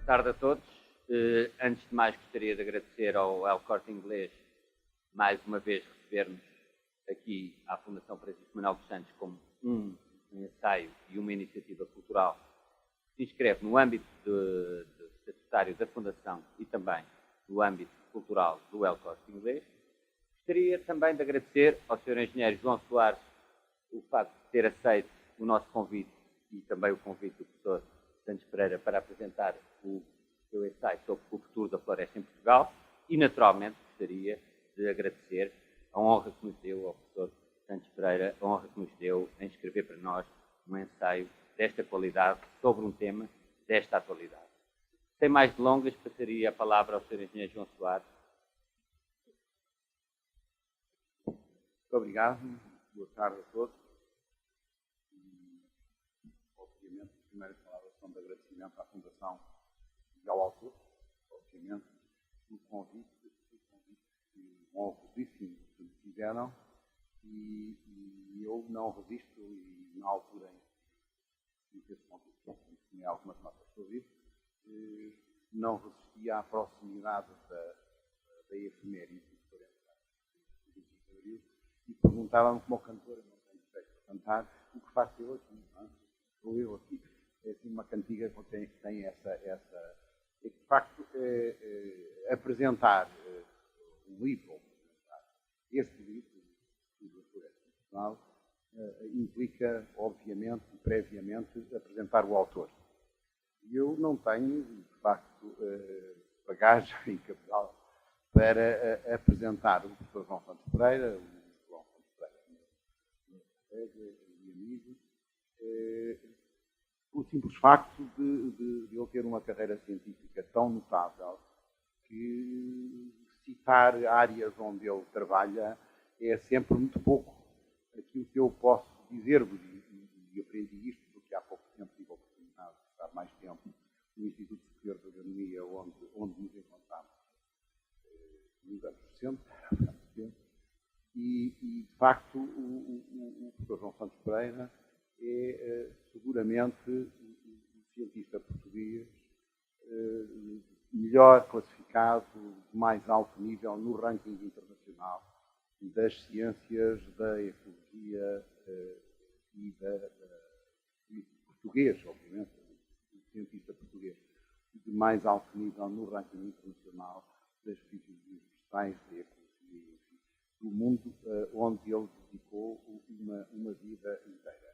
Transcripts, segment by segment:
tarde a todos. Antes de mais, gostaria de agradecer ao El Corte Inglês, mais uma vez, receber-nos aqui à Fundação Francisco Manuel dos Santos como um ensaio e uma iniciativa cultural que se inscreve no âmbito estatutário da Fundação e também no âmbito cultural do El Corte Inglês. Gostaria também de agradecer ao Sr. Engenheiro João Soares o facto de ter aceito o nosso convite e também o convite do professor Santos Pereira para apresentar o seu ensaio sobre o futuro da floresta em Portugal e, naturalmente, gostaria de agradecer a honra que nos deu ao professor Santos Pereira, a honra que nos deu em escrever para nós um ensaio desta qualidade sobre um tema desta atualidade. Sem mais delongas, passaria a palavra ao Sr. Engenheiro João Soares. Muito obrigado. Boa tarde a todos. Obviamente, as primeiras palavras são de agradecimento à Fundação e ao autor, obviamente, o convite honrosíssimo que me fizeram e eu não resisto, e na altura em que esse convite, tinha algumas notas sobre isso, não resistia à proximidade da efeméride de 40 anos de abril e perguntava-me como cantor, eu não tenho direito a cantar, o que faço eu aqui, não é? Sou eu aqui. É assim uma cantiga que tem essa de facto, apresentar um livro, ou apresentar este livro, da Floresta Nacional, implica, obviamente, previamente, apresentar o autor. E eu não tenho, de facto, bagagem e capital para apresentar o professor João Santos Pereira, o João Santos Pereira, meu colega e amigo, o simples facto de ele ter uma carreira científica tão notável que citar áreas onde ele trabalha é sempre muito pouco. Aquilo que eu posso dizer-vos, e aprendi isto porque há pouco tempo tive a oportunidade de estar mais tempo no Instituto Superior de Agronomia, onde nos encontramos nos anos 60, e de facto o professor João Santos Pereira é seguramente o cientista português melhor classificado, de mais alto nível no ranking internacional das ciências da ecologia e português, obviamente, o cientista português de mais alto nível no ranking internacional das fisiologias vegetais, da ecologia, do mundo onde ele dedicou uma vida inteira.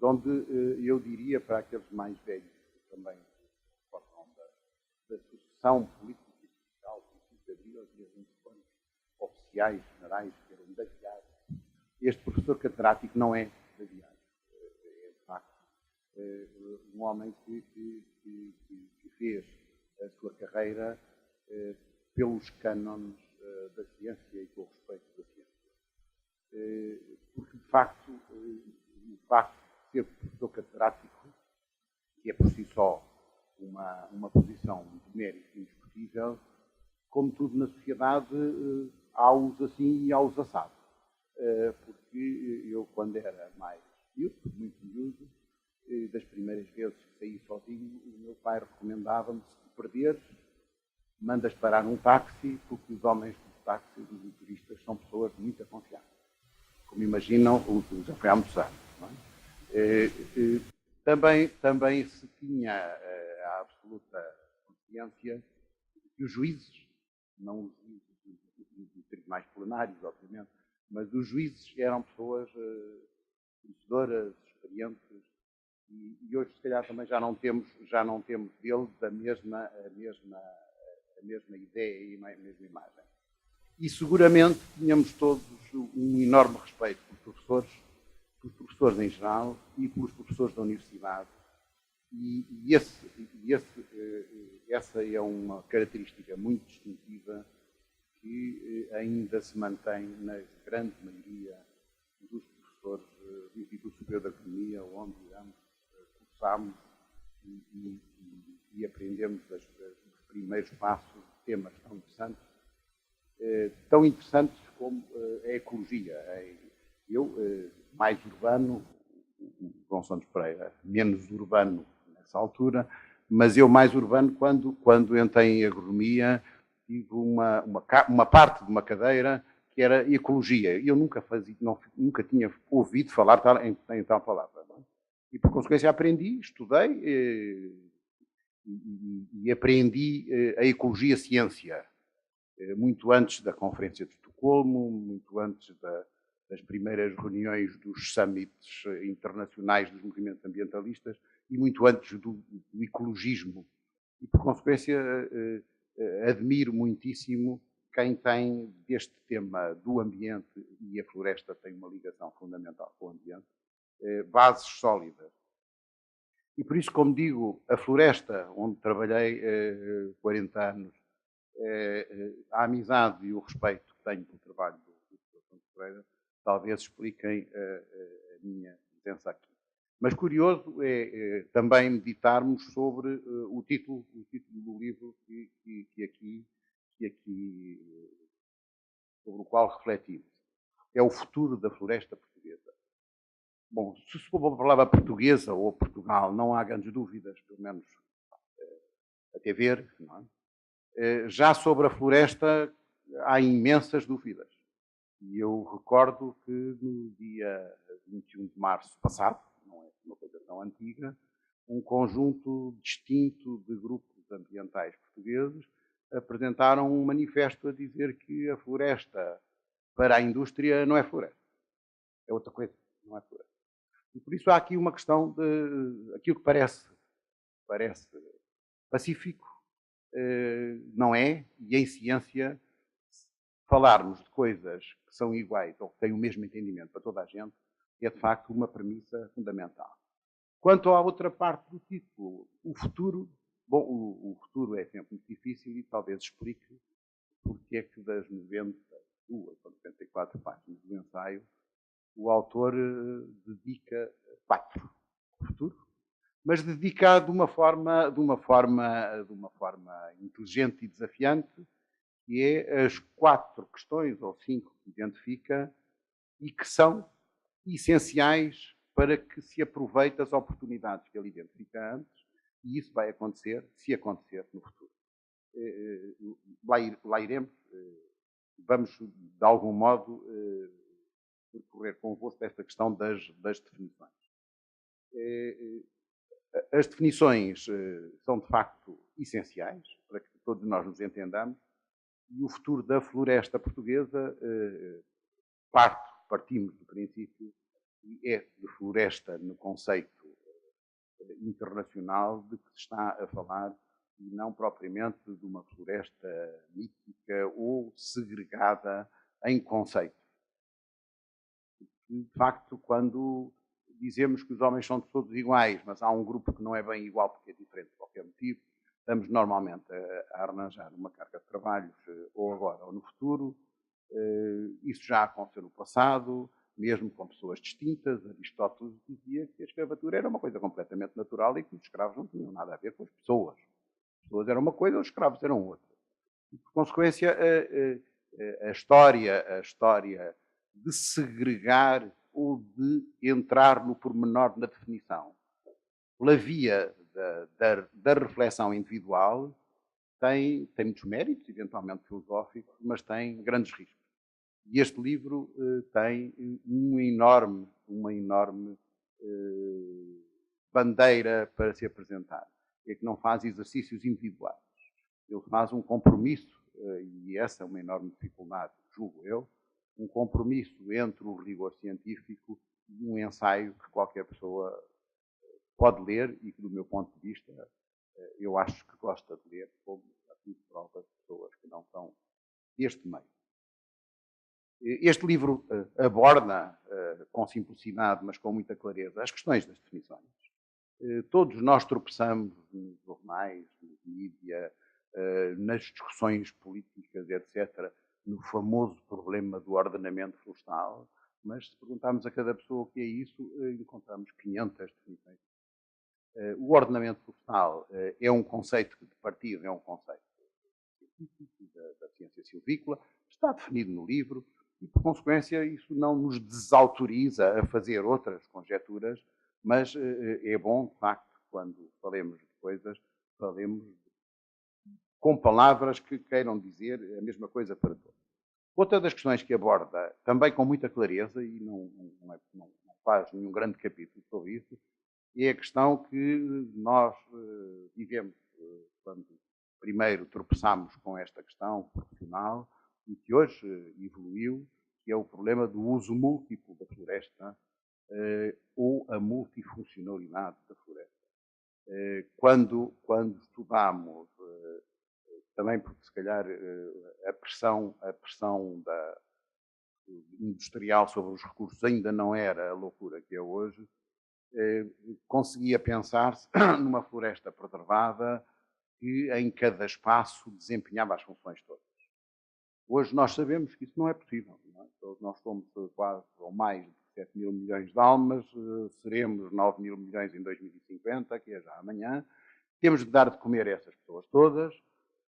Onde eu diria para aqueles mais velhos que também recordam da sucessão política e social de abril, havia uns quantos oficiais generais que eram da Viagem. Este professor catedrático não é da Viagem. É, de facto, um homem que fez a sua carreira pelos cânones da ciência e com o respeito da ciência. Porque, de facto, o facto ser professor catedrático, que é por si só uma posição de mérito indiscutível, como tudo na sociedade, há-os assim e há-os assados. Porque eu, quando era mais miúdo, muito miúdo, das primeiras vezes que saí sozinho, o meu pai recomendava-me: se te perderes, mandas parar um táxi, porque os homens dos táxis, os motoristas, são pessoas de muita confiança. Como imaginam, já foi há muitos anos, não é? Também se tinha a absoluta consciência que os juízes, não os juízes de tribunais plenários, obviamente, mas os juízes eram pessoas conhecedoras, experientes, e hoje, se calhar, também já não temos deles a mesma ideia e a mesma imagem. E seguramente tínhamos todos um enorme respeito pelos professores em geral e pelos professores da universidade. E essa é uma característica muito distintiva que ainda se mantém na grande maioria dos professores do Instituto Superior de Agronomia, onde cursámos e aprendemos os primeiros passos de temas tão interessantes como a ecologia. Eu, mais urbano, o João Santos Pereira, menos urbano nessa altura, mas eu mais urbano quando entrei em agronomia, tive uma parte de uma cadeira que era ecologia. E eu nunca tinha ouvido falar em tal palavra. Não é? E, por consequência, aprendi, estudei e aprendi a ecologia ciência. Muito antes da Conferência de Estocolmo, muito antes das primeiras reuniões dos summits internacionais dos movimentos ambientalistas e muito antes do ecologismo. E, por consequência, admiro muitíssimo quem tem deste tema do ambiente, e a floresta tem uma ligação fundamental com o ambiente, bases sólidas. E por isso, como digo, a floresta, onde trabalhei 40 anos, a amizade e o respeito que tenho pelo trabalho do Dr. Santos Pereira, talvez expliquem a minha presença aqui. Mas curioso é também meditarmos sobre o título do livro sobre o qual refletimos. É o futuro da floresta portuguesa. Bom, se for a palavra portuguesa ou Portugal, não há grandes dúvidas, pelo menos até ver, não é? Já sobre a floresta há imensas dúvidas. E eu recordo que no dia 21 de março passado, não é uma coisa tão antiga, um conjunto distinto de grupos ambientais portugueses apresentaram um manifesto a dizer que a floresta para a indústria não é floresta. É outra coisa, não é floresta. E por isso há aqui uma questão de aquilo que parece pacífico, não é, e em ciência, falarmos de coisas que são iguais ou que têm o mesmo entendimento para toda a gente, é de facto uma premissa fundamental. Quanto à outra parte do título, o futuro, bom, o futuro é sempre muito difícil e talvez explique porque é que das 92 ou 94 páginas do ensaio, o autor dedica 4 ao futuro, mas dedica de uma forma inteligente e desafiante, que é as 4 questões ou 5 que identifica e que são essenciais para que se aproveite as oportunidades que ele identifica antes, e isso vai acontecer, se acontecer, no futuro. Lá iremos, vamos, de algum modo, percorrer convosco esta questão das definições. As definições são, de facto, essenciais para que todos nós nos entendamos, e o futuro da floresta portuguesa partimos do princípio que é de floresta no conceito internacional de que se está a falar e não propriamente de uma floresta mítica ou segregada em conceitos. De facto, quando dizemos que os homens são todos iguais, mas há um grupo que não é bem igual porque é diferente por qualquer motivo, estamos normalmente a arranjar uma carga de trabalhos, ou agora ou no futuro. Isso já aconteceu no passado, mesmo com pessoas distintas. Aristóteles dizia que a escravatura era uma coisa completamente natural e que os escravos não tinham nada a ver com as pessoas. As pessoas eram uma coisa, os escravos eram outra. E, por consequência, a história de segregar ou de entrar no pormenor na definição pela via da reflexão individual tem muitos méritos, eventualmente filosóficos, mas tem grandes riscos. E este livro tem uma enorme bandeira para se apresentar. É que não faz exercícios individuais. Ele faz um compromisso, e essa é uma enorme dificuldade, julgo eu, um compromisso entre o rigor científico e um ensaio que qualquer pessoa pode ler e que, do meu ponto de vista, eu acho que gosta de ler, como assim se prova de pessoas que não são deste meio. Este livro aborda, com simplicidade, mas com muita clareza, as questões das definições. Todos nós tropeçamos nos jornais, nos mídia, nas discussões políticas, etc., no famoso problema do ordenamento florestal, mas se perguntarmos a cada pessoa o que é isso, encontramos 500 definições. O ordenamento florestal é um conceito de partida, é um conceito científico da ciência silvícola, está definido no livro e, por consequência, isso não nos desautoriza a fazer outras conjecturas, mas é bom, de facto, quando falemos de coisas, falemos com palavras que queiram dizer a mesma coisa para todos. Outra das questões que aborda, também com muita clareza, e não faz nenhum grande capítulo sobre isso, é a questão que nós vivemos quando primeiro tropeçámos com esta questão profissional e que hoje evoluiu, que é o problema do uso múltiplo da floresta ou a multifuncionalidade da floresta. Quando estudamos, também porque se calhar a pressão industrial sobre os recursos ainda não era a loucura que é hoje, conseguia pensar-se numa floresta preservada que em cada espaço desempenhava as funções todas. Hoje nós sabemos que isso não é possível. Não é? Então, nós somos quase ou mais de 7 mil milhões de almas, seremos 9 mil milhões em 2050, que é já amanhã. Temos de dar de comer a essas pessoas todas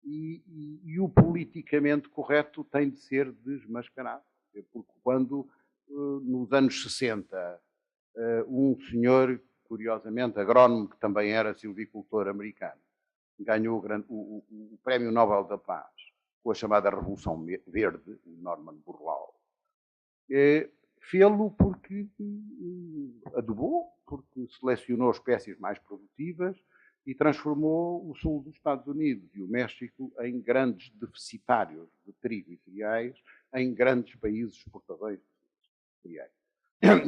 e o politicamente correto tem de ser desmascarado. Porque quando, nos anos 60, um senhor, curiosamente, agrónomo, que também era silvicultor americano, ganhou o Prémio Nobel da Paz com a chamada Revolução Verde, o Norman Borlaug, fê-lo porque adubou, porque selecionou espécies mais produtivas e transformou o sul dos Estados Unidos e o México em grandes deficitários de trigo e cereais, em grandes países exportadores de cereais.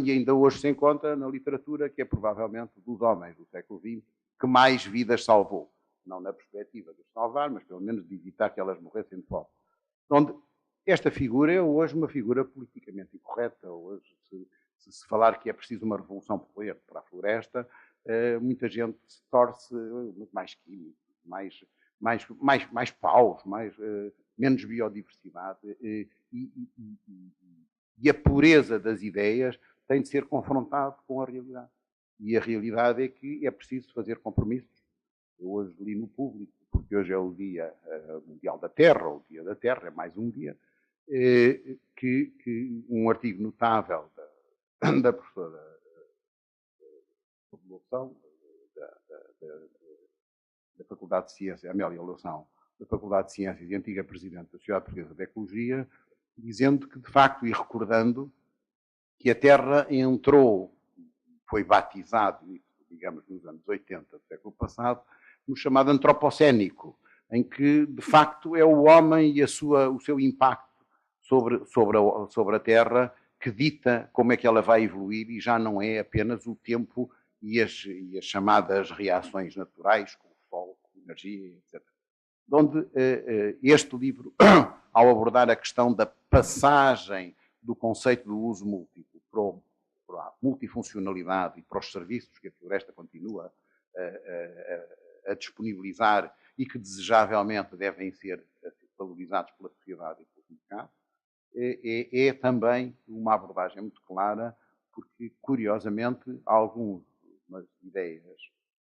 E ainda hoje se encontra na literatura que é provavelmente dos homens do século XX que mais vidas salvou. Não na perspectiva de salvar, mas pelo menos de evitar que elas morressem de fome. Onde esta figura é hoje uma figura politicamente incorreta. Hoje, se falar que é preciso uma revolução verde para a floresta, muita gente se torce muito mais químicos, mais paus, menos biodiversidade. E a pureza das ideias tem de ser confrontado com a realidade. E a realidade é que é preciso fazer compromissos. Eu hoje li no Público, porque hoje é o Dia Mundial da Terra, ou o Dia da Terra, é mais um dia, que um artigo notável da professora da Faculdade de Ciências, Amélia Loução, da Faculdade de Ciências e antiga Presidente da Sociedade Portuguesa de Ecologia, dizendo que, de facto, e recordando que a Terra entrou, foi batizado, digamos, nos anos 80 do século passado, no chamado antropocénico, em que, de facto, é o homem e o seu impacto sobre a Terra que dita como é que ela vai evoluir e já não é apenas o tempo e as chamadas reações naturais, com o sol, com energia, etc. Onde este livro, ao abordar a questão da passagem do conceito do uso múltiplo para a multifuncionalidade e para os serviços que a floresta continua a disponibilizar e que desejavelmente devem ser valorizados pela sociedade e pelo mercado, é também uma abordagem muito clara, porque, curiosamente, algumas ideias,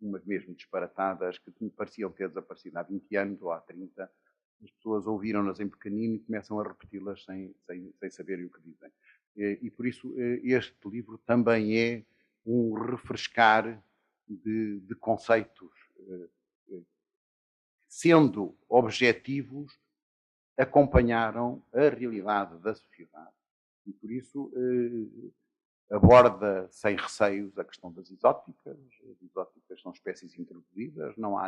umas mesmo disparatadas, que me pareciam ter desaparecido há 20 anos ou há 30, as pessoas ouviram-nas em pequenino e começam a repeti-las sem saberem o que dizem. E por isso este livro também é um refrescar de conceitos, sendo objetivos, acompanharam a realidade da sociedade. E por isso aborda sem receios a questão das exóticas. As exóticas são espécies introduzidas, não há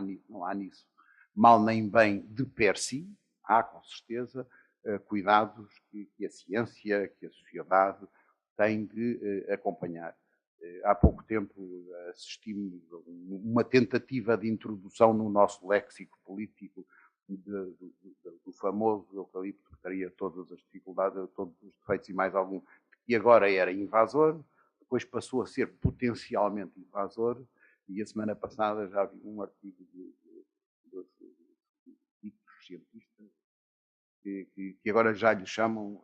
nisso mal nem bem de per si. Há, com certeza, cuidados que a ciência, que a sociedade tem de acompanhar. Há pouco tempo assistimos a uma tentativa de introdução no nosso léxico político do famoso eucalipto, que teria todas as dificuldades, todos os defeitos e mais algum, que agora era invasor, depois passou a ser potencialmente invasor, e a semana passada já vi um artigo de cientistas que agora já lhe chamam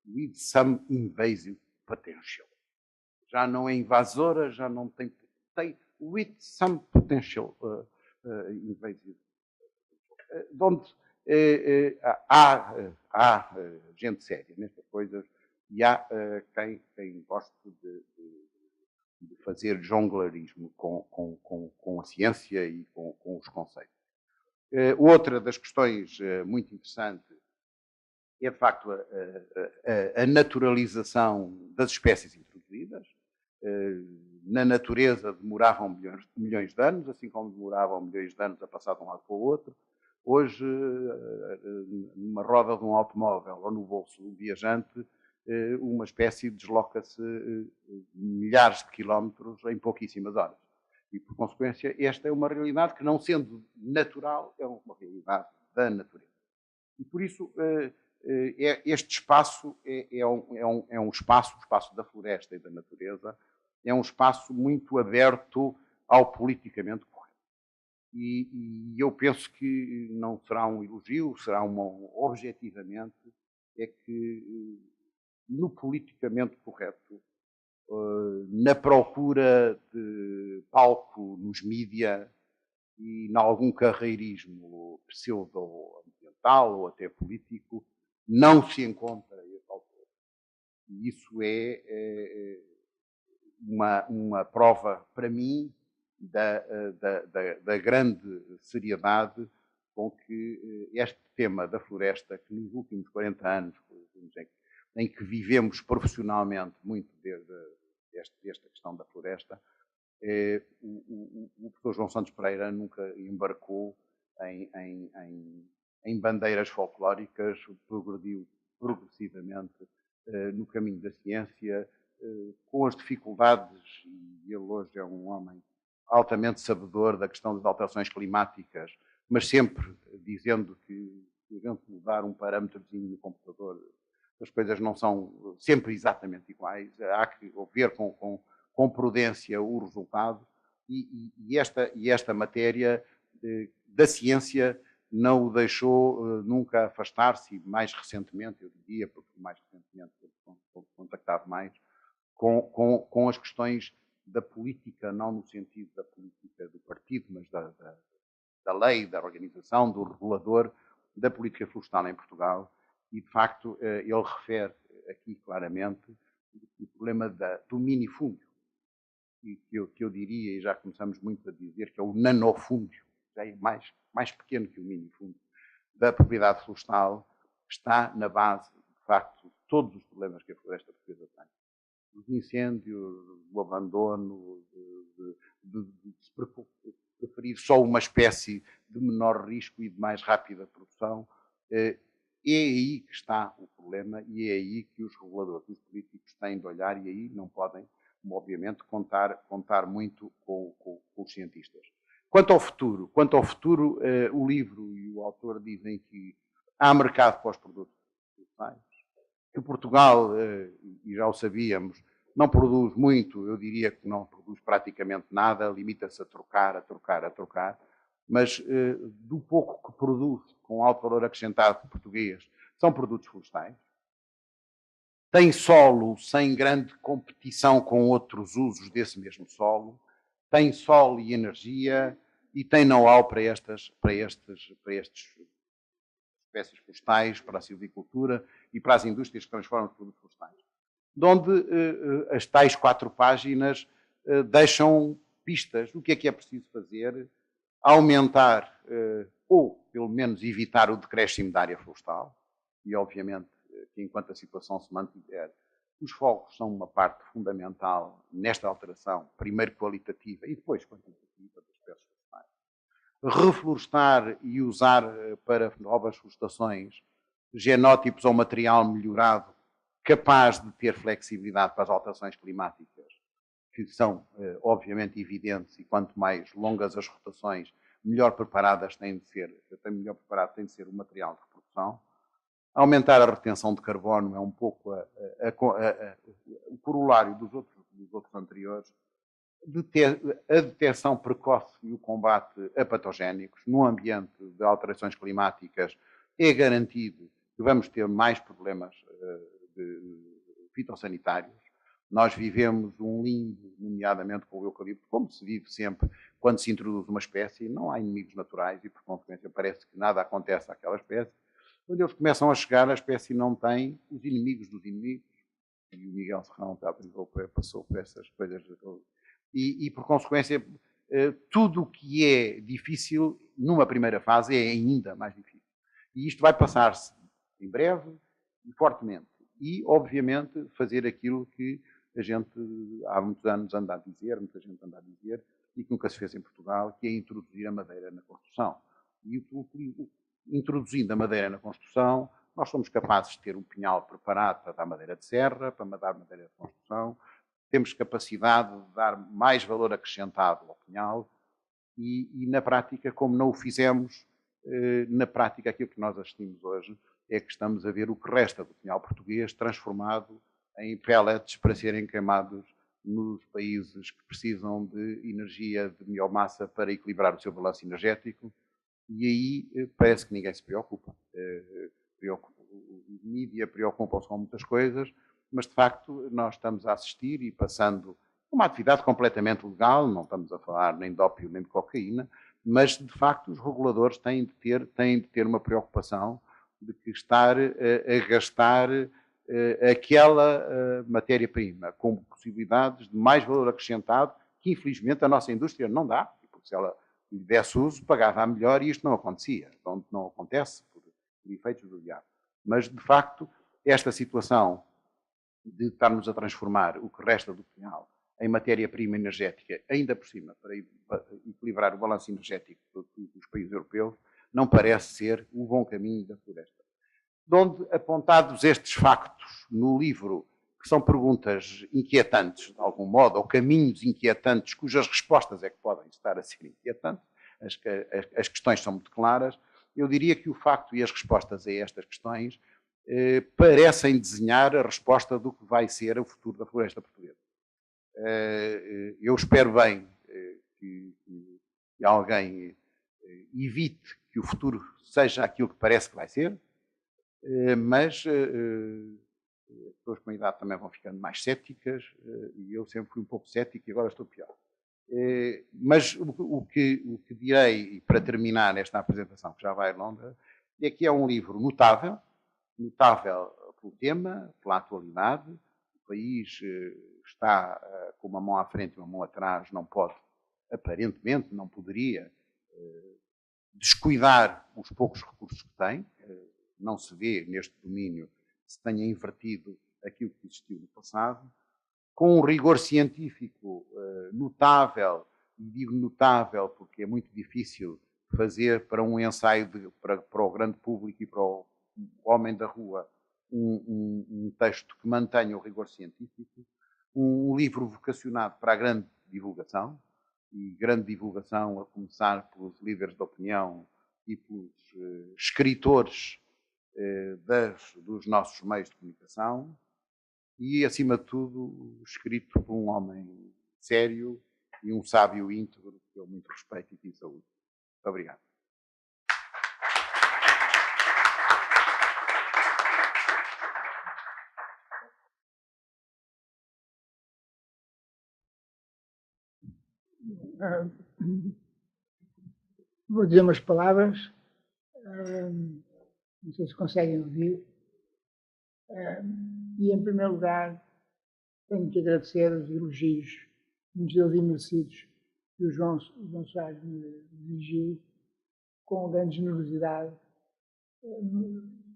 with some invasive potential. Já não é invasora, já não tem with some potential invasive. Onde há gente séria nestas coisas e há quem goste de fazer jonglerismo com a ciência e com os conceitos. Outra das questões muito interessantes é, de facto, a naturalização das espécies introduzidas. Na natureza demoravam milhões de anos, assim como demoravam milhões de anos a passar de um lado para o outro. Hoje, numa roda de um automóvel ou no bolso do viajante, uma espécie desloca-se milhares de quilómetros em pouquíssimas horas. E, por consequência, esta é uma realidade que, não sendo natural, é uma realidade da natureza. E, por isso, este espaço é um espaço, o espaço da floresta e da natureza, é um espaço muito aberto ao politicamente correto. E eu penso que não será um elogio, será objetivamente, é que no politicamente correto, na procura de palco nos mídia e em algum carreirismo pseudo-ambiental ou até político, não se encontra esse autor. E isso é uma prova, para mim, da grande seriedade com que este tema da floresta, que nos últimos 40 anos, em que vivemos profissionalmente muito desta questão da floresta, o professor João Santos Pereira nunca embarcou em bandeiras folclóricas, progrediu progressivamente no caminho da ciência, com as dificuldades, e ele hoje é um homem altamente sabedor da questão das alterações climáticas, mas sempre dizendo que se a gente mudar um parâmetrozinho no computador, as coisas não são sempre exatamente iguais, há que ver com prudência o resultado, e esta matéria da ciência não o deixou nunca afastar-se, e mais recentemente, eu diria, porque mais recentemente estou contactado mais, com as questões da política, não no sentido da política do partido, mas da lei, da organização, do regulador, da política florestal em Portugal. E, de facto, ele refere aqui claramente o problema do minifúndio, que eu diria, e já começamos muito a dizer, que é o nanofúndio, já é mais pequeno que o minifúndio, da propriedade florestal, está na base, de facto, de todos os problemas que a floresta portuguesa tem. Dos incêndios, do abandono, de se preferir só uma espécie de menor risco e de mais rápida produção. É aí que está o problema e é aí que os reguladores, os políticos têm de olhar, e aí não podem, obviamente, contar muito com os cientistas. Quanto ao futuro, o livro e o autor dizem que há mercado para os produtos florestais, que Portugal, e já o sabíamos, não produz muito, eu diria que não produz praticamente nada, limita-se a trocar, mas do pouco que produz com alto valor acrescentado português, são produtos florestais. Tem solo sem grande competição com outros usos desse mesmo solo, tem solo e energia e tem know-how para estas espécies florestais, para a silvicultura e para as indústrias que transformam os produtos florestais. De onde as tais 4 páginas deixam pistas do que é preciso fazer, aumentar ou, pelo menos, evitar o decréscimo da área florestal, e obviamente que enquanto a situação se mantiver, os fogos são uma parte fundamental nesta alteração, primeiro qualitativa e depois quantitativa das espécies florestais. Reflorestar e usar para novas florestações genótipos ou material melhorado capaz de ter flexibilidade para as alterações climáticas, que são obviamente evidentes, e quanto mais longas as rotações, melhor preparadas têm de ser o material de reprodução. Aumentar a retenção de carbono é um pouco o corolário dos outros anteriores. A detecção precoce e o combate a patogénicos num ambiente de alterações climáticas é garantido que vamos ter mais problemas fitossanitários. Nós vivemos um limbo, nomeadamente com o eucalipto, como se vive sempre quando se introduz uma espécie, não há inimigos naturais e, por consequência, parece que nada acontece àquela espécie. Quando eles começam a chegar, a espécie não tem os inimigos dos inimigos, e o Miguel Serrão passou por essas coisas, e por consequência, tudo o que é difícil, numa primeira fase, é ainda mais difícil. E isto vai passar-se em breve e fortemente. E, obviamente, fazer aquilo que a gente há muitos anos anda a dizer, muita gente anda a dizer, e que nunca se fez em Portugal, que é introduzir a madeira na construção. E introduzindo a madeira na construção, nós somos capazes de ter um pinhal preparado para dar madeira de serra, para dar madeira de construção, temos capacidade de dar mais valor acrescentado ao pinhal e na prática, como não o fizemos, na prática aquilo que nós assistimos hoje é que estamos a ver o que resta do pinhal português transformado em pellets para serem queimados nos países que precisam de energia de biomassa para equilibrar o seu balanço energético. E aí parece que ninguém se preocupa. Os mídia preocupam-se com muitas coisas, mas de facto nós estamos a assistir e passando uma atividade completamente legal, não estamos a falar nem de ópio nem de cocaína, mas de facto os reguladores têm de ter uma preocupação de que estar a gastar aquela matéria-prima com possibilidades de mais valor acrescentado que infelizmente a nossa indústria não dá, porque se ela lhe desse uso pagava a melhor e isto não acontecia, não acontece por efeitos do diabo. Mas de facto esta situação de estarmos a transformar o que resta do pinhal em matéria-prima energética, ainda por cima, para equilibrar o balanço energético dos países europeus, não parece ser o bom caminho da floresta. De onde, apontados estes factos no livro, que são perguntas inquietantes, de algum modo, ou caminhos inquietantes, cujas respostas é que podem estar a ser inquietantes, as questões são muito claras, eu diria que o facto e as respostas a estas questões parecem desenhar a resposta do que vai ser o futuro da floresta portuguesa. Eu espero bem que alguém evite que o futuro seja aquilo que parece que vai ser, mas as pessoas com a idade também vão ficando mais céticas e eu sempre fui um pouco cético e agora estou pior. Mas o que direi, para terminar esta apresentação, que já vai longa, é que é um livro notável pelo tema, pela atualidade. O país está com uma mão à frente e uma mão atrás, não pode, aparentemente, não poderia descuidar os poucos recursos que tem. Não se vê neste domínio se tenha invertido aquilo que existiu no passado, com um rigor científico notável, e digo notável porque é muito difícil fazer para um ensaio para o grande público e para o homem da rua um texto que mantenha o rigor científico, um livro vocacionado para a grande divulgação, e grande divulgação a começar pelos líderes de opinião e pelos escritores dos nossos meios de comunicação e, acima de tudo, escrito por um homem sério e um sábio íntegro que eu muito respeito e que saúde. Muito obrigado. Vou dizer umas palavras, não sei se conseguem ouvir. E, em primeiro lugar, tenho que agradecer os elogios, muitos deles imerecidos, que o João Soares me dirigiu com grande generosidade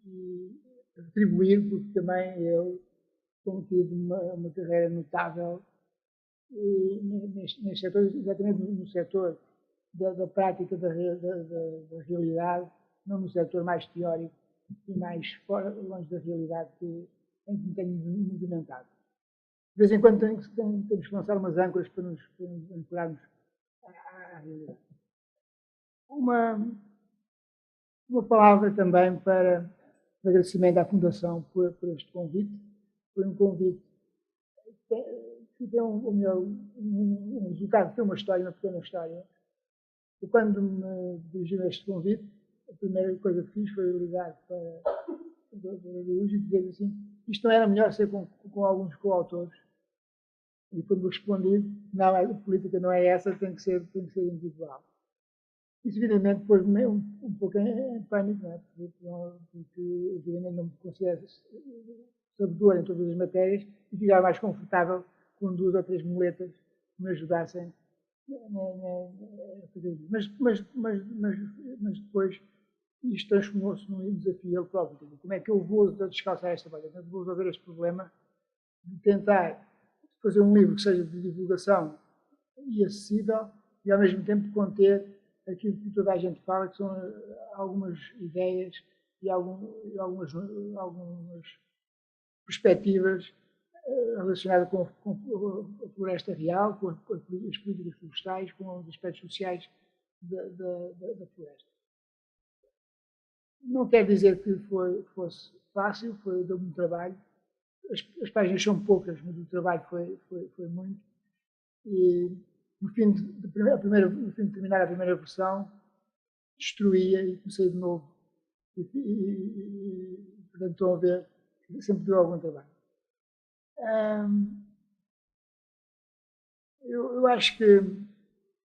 e retribuir, porque também eu tenho tido uma carreira notável neste setor, exatamente no setor da prática da realidade, não no setor mais teórico e mais longe da realidade em que me tenho movimentado. De vez em quando temos que lançar umas âncoras para nos ancorarmos à realidade. Uma palavra também para de agradecimento à Fundação por este convite. Foi um convite que tem um resultado, tem uma história, uma pequena história. E quando me dirigiu a este convite, a primeira coisa que fiz foi ligar para o Dr. e dizer assim, isto não era melhor ser com alguns coautores. E foi-me respondido, não, a política não é essa, tem que ser individual. Isso, evidentemente, pôs-me um pouco em pânico, não é? Porque evidentemente, não me considero sabedor em todas as matérias e ficava mais confortável com 2 ou 3 muletas que me ajudassem Mas depois isto transformou-se num desafio ele próprio. Como é que eu vou descalçar esta bolha? Como é que vou resolver este problema de tentar fazer um livro que seja de divulgação e acessível e ao mesmo tempo conter aquilo que toda a gente fala, que são algumas ideias e algumas perspectivas relacionadas com a floresta real, com as políticas florestais, com os aspectos sociais da floresta. Não quer dizer que fosse fácil, deu muito trabalho. As páginas são poucas, mas o trabalho foi muito. E no fim de terminar a primeira versão, destruía e comecei de novo. Portanto, estão a ver, sempre deu algum trabalho. Eu acho que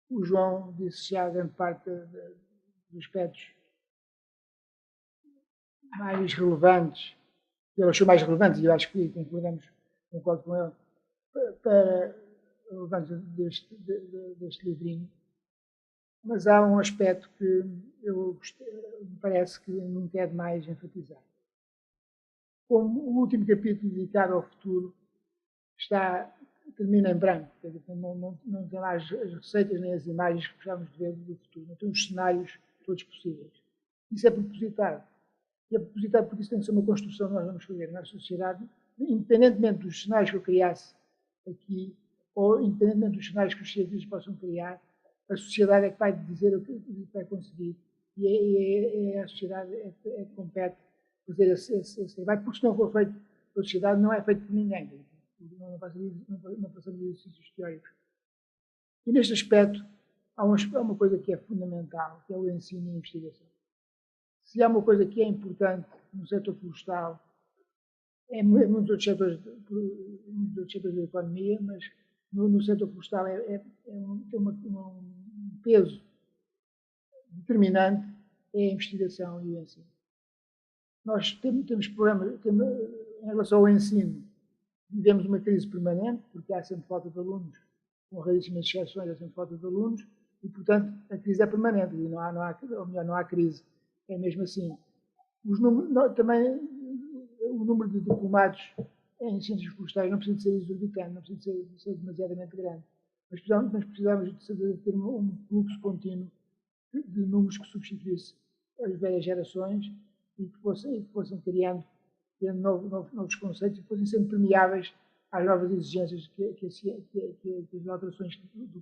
o João disse já grande parte dos aspectos mais relevantes, que ele achou mais relevantes, e eu acho que concordo com ele, para a relevância deste livrinho. Mas há um aspecto que me parece que nunca é demais enfatizar. Como o último capítulo dedicado ao futuro termina em branco, não tem lá as receitas nem as imagens que gostávamos de ver do futuro, não tem os cenários todos possíveis. Isso é propositado. E é propositado porque isso tem que ser uma construção que nós vamos fazer na sociedade, independentemente dos cenários que eu criasse aqui, ou independentemente dos cenários que os cientistas possam criar, a sociedade é que vai dizer o que vai conseguir. E a sociedade é que compete fazer esse trabalho, porque se não for feito pela sociedade, não é feito por ninguém. Não passamos exercícios teóricos. E neste aspecto, há uma coisa que é fundamental, que é o ensino e a investigação. Se há uma coisa que é importante no setor florestal, em muitos outros setores da economia, mas no setor florestal tem um peso determinante, é a investigação e o ensino. Nós temos problemas em relação ao ensino. Vivemos uma crise permanente, porque há sempre falta de alunos, com raríssimas exceções, há sempre falta de alunos, e, portanto, a crise é permanente, e não há crise. É mesmo assim. Também o número de diplomados em ciências florestais não precisa de ser exorbitante, não precisa de ser demasiadamente grande. Mas precisamos de ter um fluxo contínuo de números que substituísse as velhas gerações e que fossem criando novos conceitos e fossem sendo permeáveis às novas exigências que as alterações do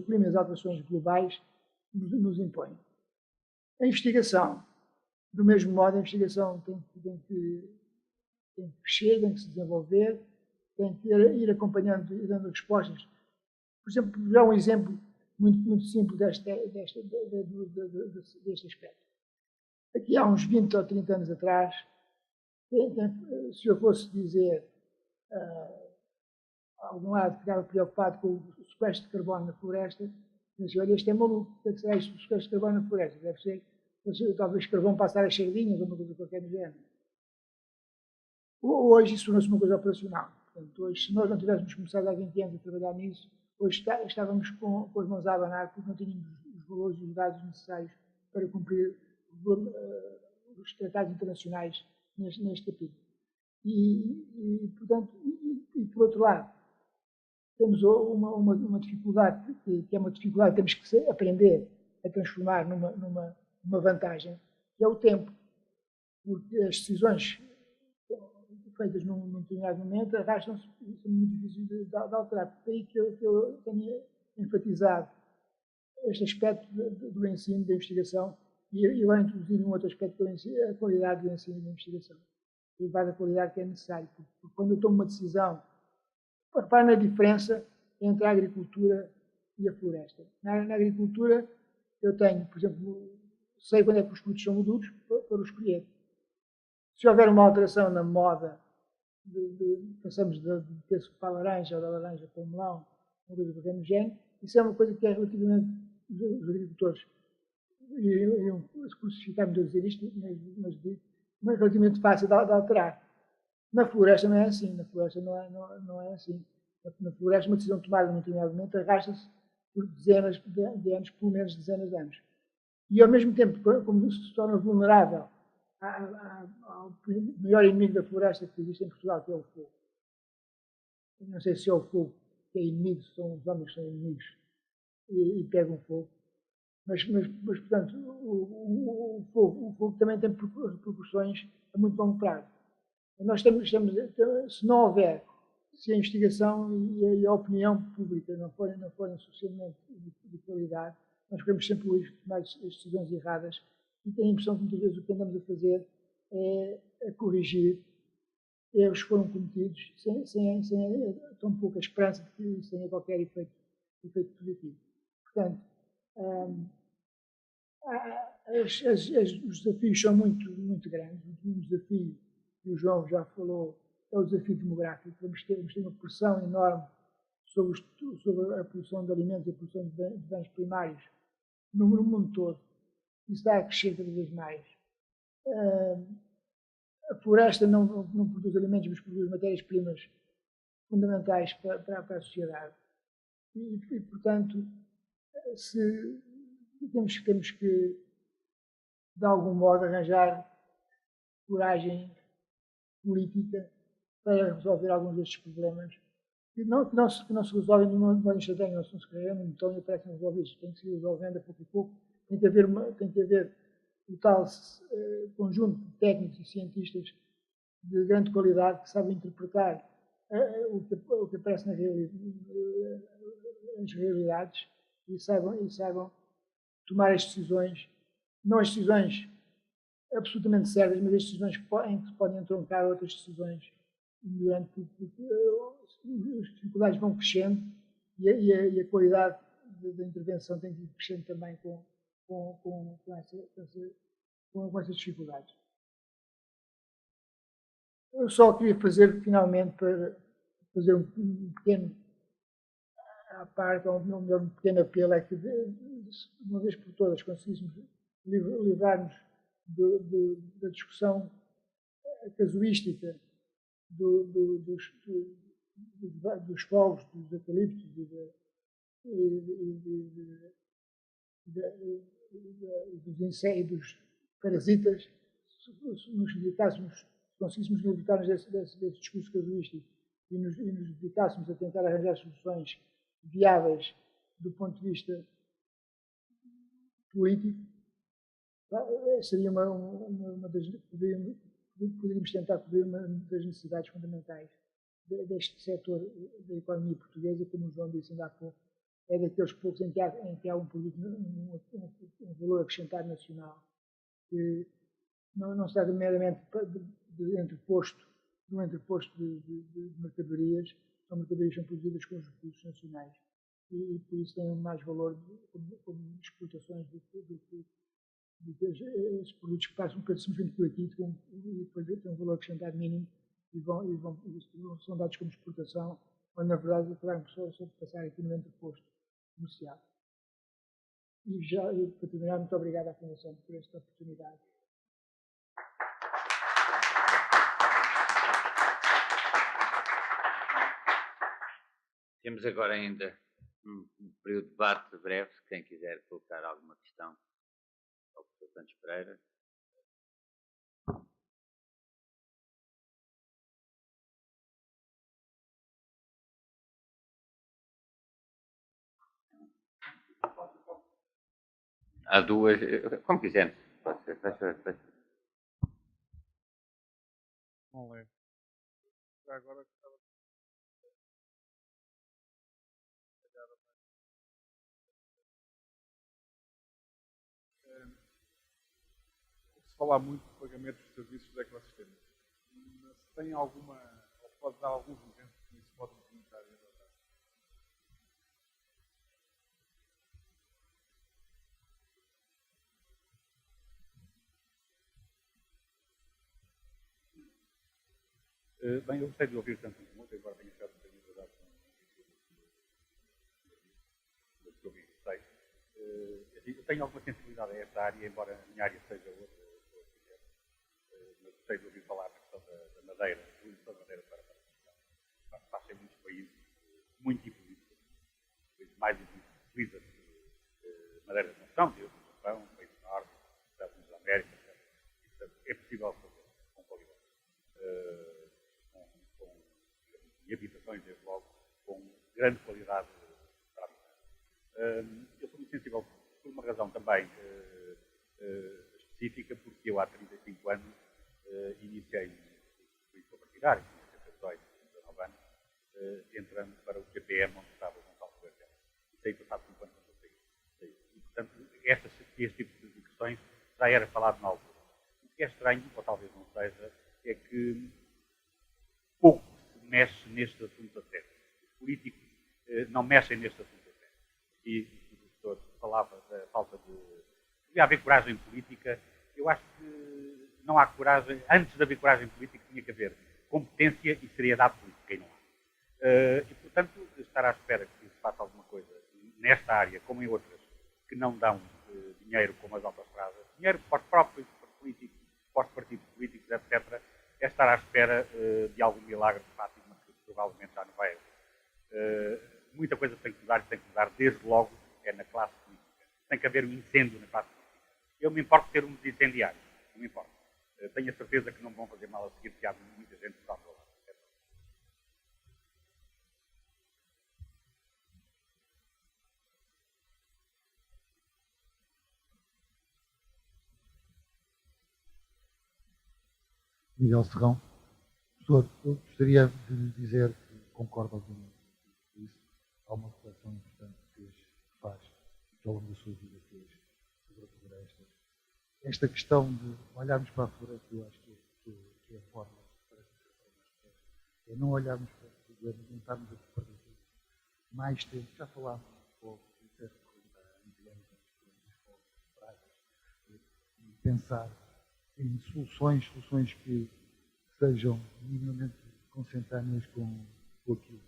clima e as alterações globais nos impõem. A investigação, do mesmo modo, a investigação tem que crescer, tem que se desenvolver, tem que ir acompanhando e dando respostas. Por exemplo, já um exemplo muito simples deste aspecto. Aqui há uns 20 ou 30 anos atrás, se eu fosse dizer a algum lado que estava preocupado com o sequestro de carbono na floresta, eu disse, olha, este é maluco, o que é que será isto do sequestro de carbono na floresta? Deve ser, talvez, carvão passar as sardinhas ou uma coisa qualquer do género. Hoje isso tornou-se uma coisa operacional. Portanto, hoje, se nós não tivéssemos começado há 20 anos a trabalhar nisso, hoje estávamos com as mãos a abanar porque não tínhamos os valores e os dados necessários para cumprir os tratados internacionais neste capítulo. Portanto, por outro lado, temos uma dificuldade, que é uma dificuldade que temos que aprender a transformar numa vantagem, que é o tempo. Porque as decisões feitas num determinado momento arrastam-se, são muito difíceis de alterar. Por aí que eu tenho enfatizado este aspecto do ensino, da investigação, e agora introduzir um outro aspecto, que é a qualidade do ensino e da investigação. Elevar a qualidade que é necessária. Porque quando eu tomo uma decisão, repare na diferença entre a agricultura e a floresta. Na agricultura, eu tenho, por exemplo, sei quando é que os frutos são maduros para os colher. Se houver uma alteração na moda, passamos de ter-se para a laranja ou da laranja para o melão, uma coisa qualquer no género, isso é uma coisa que é relativamente, os agricultores iriam crucificar-me de dizer isto, mas relativamente fácil de alterar. Na floresta não é assim, na floresta não é assim. na floresta, uma decisão tomada num determinado momento arrasta-se por dezenas de anos, pelo menos dezenas de anos. E, ao mesmo tempo, como se torna vulnerável ao maior inimigo da floresta que existe em Portugal, que é o fogo. Eu não sei se é o fogo que é inimigo, se são os homens que são inimigos e pegam fogo. Mas portanto, o fogo também tem proporções a muito longo prazo. Nós se não houver, se a investigação e a opinião pública não forem suficientemente de qualidade, nós podemos sempre hoje tomar as decisões erradas e tenho a impressão que muitas vezes o que andamos a fazer é a corrigir erros que foram cometidos sem tão pouca esperança de que isso tenha qualquer efeito positivo. Portanto, os desafios são muito grandes. Um desafio, que o João já falou, é o desafio demográfico. Vamos ter uma pressão enorme sobre a produção de alimentos e a produção de bens primários no mundo todo. Isso está a crescer cada vez mais. A floresta não produz alimentos, mas produz matérias-primas fundamentais para a sociedade. E portanto, temos que, de algum modo, arranjar coragem política para resolver alguns destes problemas que não se resolvem de uma instantânea, não se carregando um botão e aparecem resolvidos. Tem que se ir resolvendo a pouco e pouco. Tem que haver o tal conjunto de técnicos e cientistas de grande qualidade que sabem interpretar o que aparece nas realidades e saibam tomar as decisões, não as decisões absolutamente certas, mas as decisões em que se podem entroncar outras decisões, porque as dificuldades vão crescendo e a qualidade da intervenção tem que ir crescendo também com essas dificuldades. Eu só queria finalmente, para fazer um pequeno à parte, ou melhor, um pequeno apelo, é que, de uma vez por todas, conseguíssemos livrar-nos da discussão casuística dos povos, dos eucaliptos dos insetos, dos parasitas, se conseguíssemos libertar-nos desse discurso casuístico e nos dedicássemos a tentar arranjar soluções viáveis do ponto de vista político, seria poderíamos tentar cobrir uma das necessidades fundamentais deste setor da economia portuguesa, como o João disse ainda há pouco, é daqueles poucos em que há um produto, um valor acrescentado nacional, que não se trata meramente de entreposto de mercadorias, são mercadorias que são produzidas com os recursos nacionais e por isso têm mais valor como exportações do que esses produtos que passam simplesmente por aqui e depois têm um valor acrescentado mínimo e são dados como exportação, quando na verdade acabaram por passar aqui no entreposto comercial. E já, para terminar, muito obrigado à Fundação por esta oportunidade. Temos agora ainda um período de debate breve, se quem quiser colocar alguma questão ao professor Santos Pereira. Há duas, como quiser. Não é. Agora se falar muito de pagamentos de serviços de ecossistemas. Se tem alguma, ou pode dar alguns exemplos que isso pode comentar em verdade. Bem, eu gostei de ouvir tanto muito, agora tenho achado um bocadinho de verdade com o que eu vi, sei. Eu tenho alguma sensibilidade a esta área, embora a minha área seja outra, mas gostei de ouvir falar na questão da madeira, da utilização da madeira para a faz em muitos países, mais utiliza-se madeiras de construção, de construção, países do norte, Estados Unidos da América, etc. Portanto, é possível fazer com qualidade. E habitações, desde logo, com grande qualidade para habitar. Eu sou muito sensível por uma razão também específica, porque eu há 35 anos iniciei um político partidário, tinha 18, 19 anos, entrando para o PPM, onde estava o Gonçalo Coelho. E saí passado 5 anos quando eu saí. E, portanto, este tipo de questões já era falado na altura. O que é estranho, ou talvez não seja, é que pouco se mexe neste assunto a sério. Os políticos não mexem neste assunto a sério. E o professor falava da falta de... Devia haver coragem política. Eu acho que não há coragem. Antes de haver coragem política, tinha que haver competência e seriedade política, e não há. E, portanto, estar à espera que se faça alguma coisa nesta área, como em outras, que não dão dinheiro como as autoestradas, dinheiro para os próprios políticos, para os partidos políticos, etc., é estar à espera de algum milagre de Fátima, que provavelmente já não vai haver. Muita coisa tem que mudar, e tem que mudar desde logo, é na classe política. Tem que haver um incêndio na classe política. Eu me importo de ter um incendiário, não me importa. Tenho a certeza que não vão fazer mal a seguir, porque há muita gente que está ao lado. Miguel Serrão. Professor, eu gostaria de lhe dizer que concordo obviamente com isso. Há uma reflexão importante que faz ao longo da sua vida, que é sobre a floresta. Esta questão de olharmos para a floresta, eu acho que é a forma para tratar mais floresta. É não olharmos para o problema, não estarmos a perder mais tempo. Já falámos um pouco, disseste que há anos das pragas, e pensar em soluções que sejam minimamente consentâneas com aquilo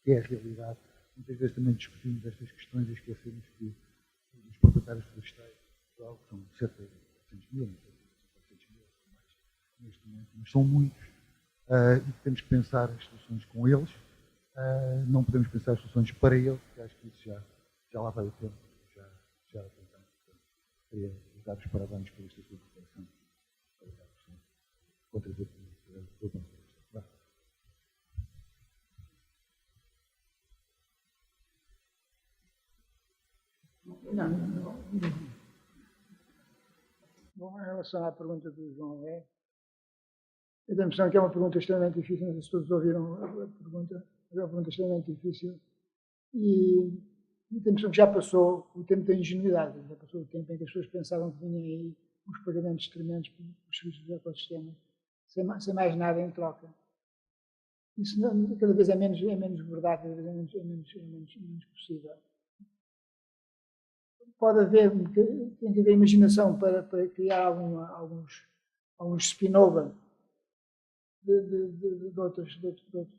que é a realidade. Muitas vezes também discutimos estas questões e esquecemos que os proprietários florestais de Portugal são cerca de 400 mil, não sei se são 400 mil, são mais neste momento, mas são muitos, e temos que pensar as soluções com eles, não podemos pensar as soluções para eles, porque acho que isso já lá vai o tempo, já tentamos. Queria dar os parabéns por esta sua reflexão. Obrigado, professor. Contributo do ponto de vista. Não. Bom, em relação à pergunta do João eu tenho a impressão que é uma pergunta extremamente difícil, não sei se todos ouviram a pergunta, mas é uma pergunta extremamente difícil e tenho a impressão que já passou o tempo da ingenuidade, já passou o tempo em que as pessoas pensavam que vinham aí uns pagamentos tremendos pelos serviços do ecossistema, sem mais nada em troca. Isso cada vez é menos verdade, cada vez é menos possível. Pode haver, tem que haver imaginação para criar alguns spin-over de outros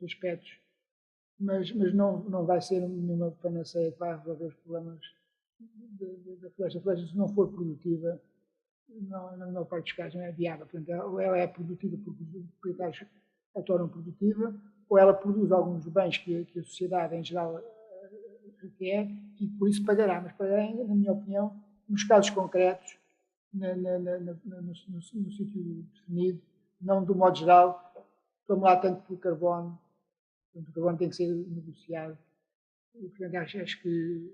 aspectos, mas não vai ser nenhuma panaceia que vai resolver os problemas da floresta. A floresta, se não for produtiva, na maior parte dos casos não é viável. Portanto, ou ela é produtiva porque os proprietários a tornam produtiva, ou ela produz alguns bens que a sociedade em geral requer e por isso pagará. Mas pagará, na minha opinião, nos casos concretos, no sítio definido, não do modo geral. Vamos lá tanto pelo carbono, portanto, o carbono tem que ser negociado. E, portanto, acho que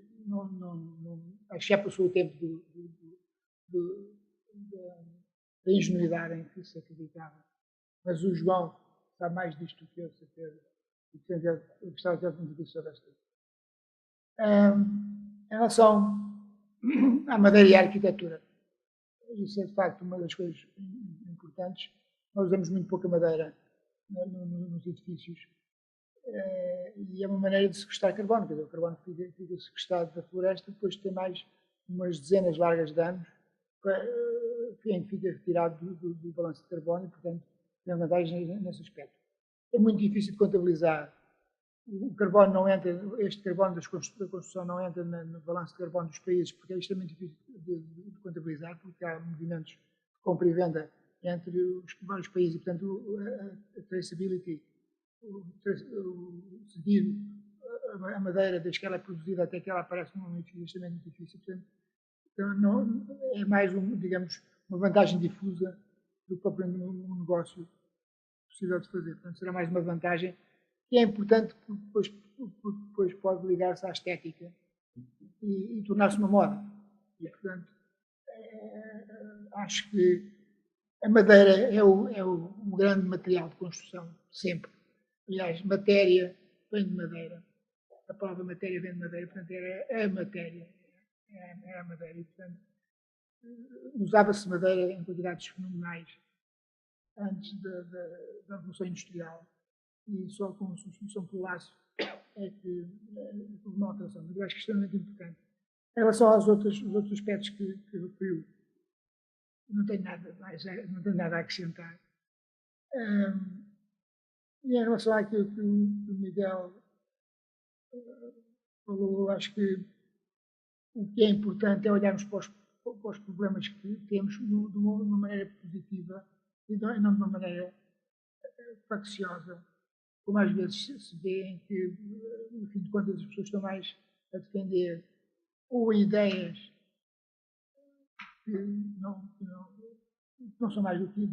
acho que já passou o tempo da ingenuidade em que se acreditava. Mas o João sabe mais disto do que eu, certeza. E, portanto, eu gostava de ter um pouco sobre esta. Em relação à madeira e à arquitetura, isso é de facto uma das coisas importantes. Nós usamos muito pouca madeira nos edifícios e é uma maneira de sequestrar carbono. Quer dizer, o carbono fica sequestrado da floresta, depois tem mais umas dezenas largas de anos em que fica retirado do balanço de carbono e, portanto, tem vantagem nesse aspecto. É muito difícil de contabilizar. O carbono não entra, este carbono da construção não entra no balanço de carbono dos países, porque é extremamente difícil de contabilizar, porque há movimentos de compra e venda entre os vários países e, portanto, a traceability, seguir a madeira, desde que ela é produzida até que ela aparece num edifício, também é muito difícil. Portanto, então não, é mais, digamos, uma vantagem difusa do que propriamente um negócio possível de fazer. Portanto, será mais uma vantagem que é importante porque depois pode ligar-se à estética e tornar-se uma moda. E, portanto, acho que a madeira é o grande material de construção, sempre. Aliás, matéria vem de madeira. A palavra matéria vem de madeira, portanto, era a matéria. Era a madeira. E, portanto, usava-se madeira em quantidades fenomenais antes da Revolução Industrial. E só com a substituição pelo aço é que houve uma alteração. Mas eu acho que é extremamente importante. Em relação aos outros aspectos que referiu, não tenho nada a acrescentar. E em relação àquilo que o Miguel falou, acho que o que é importante é olharmos para os problemas que temos de uma maneira positiva e não de uma maneira facciosa, como às vezes se vê em que, no fim de contas, as pessoas estão mais a defender ou ideias que não são mais do que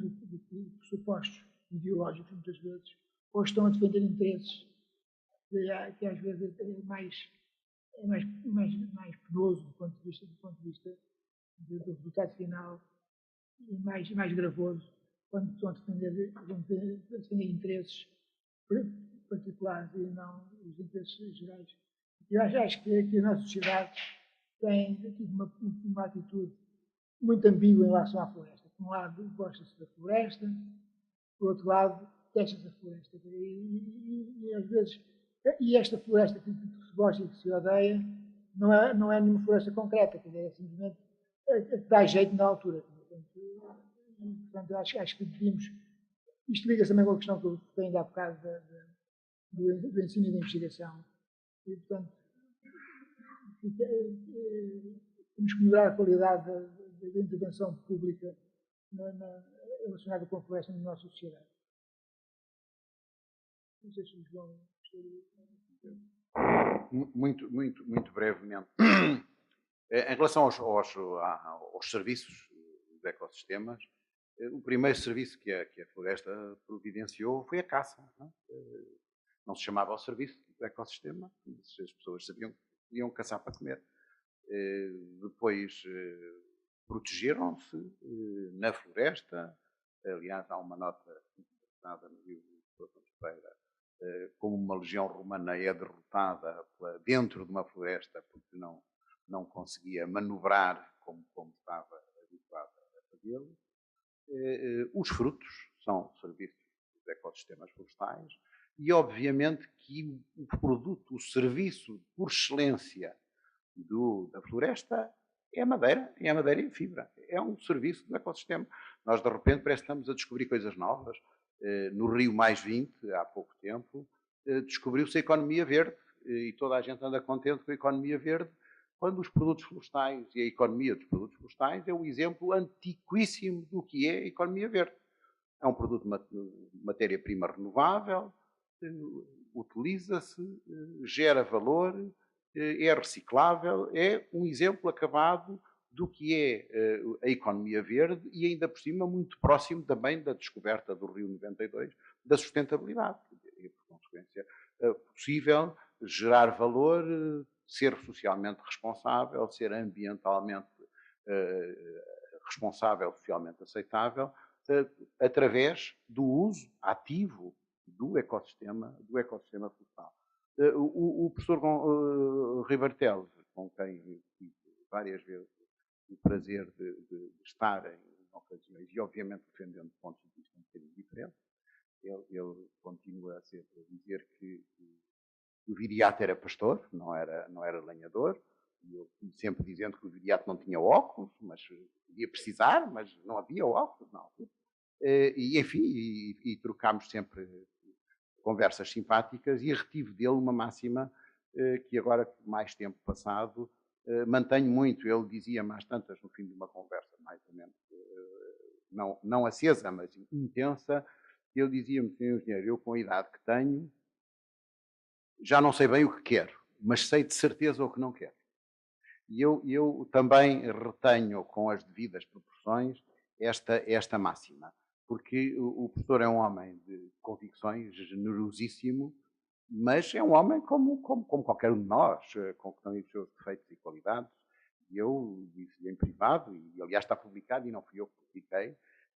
pressupostos ideológicos, muitas vezes, ou estão a defender interesses que às vezes é mais penoso do ponto de vista do resultado final e mais gravoso quando estão a defender interesses particulares e não os interesses gerais. Eu acho que a nossa sociedade tem tido uma atitude muito ambígua em relação à floresta. Por um lado, gosta-se da floresta, por outro lado, detesta-se a floresta. E às vezes, esta floresta que se gosta e que se odeia, não é nenhuma floresta concreta, quer dizer, é simplesmente que dá jeito na altura. Portanto, acho que devíamos. Isto liga-se também com a questão que eu tenho ainda há bocado do ensino e da investigação. E, portanto, temos que melhorar a qualidade da intervenção pública relacionada com a floresta na nossa sociedade. Não sei se o João gostaria de... Muito brevemente. Em relação aos serviços dos ecossistemas, o primeiro serviço que a floresta providenciou foi a caça. Não se chamava o serviço do ecossistema, as pessoas sabiam que iam caçar para comer. Depois protegeram-se na floresta. Aliás, há uma nota interessada no livro de Sousa Pereira, como uma legião romana é derrotada dentro de uma floresta porque não conseguia manobrar como estava habituada a fazê-lo. Os frutos são serviços dos ecossistemas florestais e, obviamente, que o produto, o serviço por excelência da floresta é a madeira e a fibra. É um serviço do ecossistema. Nós, de repente, parece que estamos a descobrir coisas novas. No Rio +20, há pouco tempo, descobriu-se a economia verde e toda a gente anda contente com a economia verde, quando os produtos florestais e a economia dos produtos florestais é o exemplo antiquíssimo do que é a economia verde. É um produto de matéria-prima renovável, utiliza-se, gera valor, é reciclável, é um exemplo acabado do que é a economia verde e ainda por cima muito próximo também da descoberta do Rio 92, da sustentabilidade. E, por consequência, possível gerar valor, ser socialmente responsável, ser ambientalmente responsável, socialmente aceitável, através do uso ativo do ecossistema florestal. O professor Ribeiro Teles, com quem tive várias vezes o prazer de estar em ocasiões, e obviamente defendendo pontos de vista um bocadinho diferentes, ele continua sempre a dizer que o Viriato era pastor, não era lenhador, e eu sempre dizendo que o Viriato não tinha óculos, mas podia precisar, mas não havia óculos na altura. E enfim, e trocámos sempre conversas simpáticas e retive dele uma máxima que agora, com mais tempo passado, mantenho muito. Ele dizia-me às tantas, no fim de uma conversa mais ou menos, não acesa, mas intensa, ele dizia-me, senhor engenheiro, eu com a idade que tenho, já não sei bem o que quero, mas sei de certeza o que não quero. E eu também retenho, com as devidas proporções, esta máxima, porque o professor é um homem de convicções, generosíssimo, mas é um homem como qualquer um de nós, com que tem os seus defeitos e qualidades. E eu disse-lhe em privado, e aliás está publicado, e não fui eu que publiquei,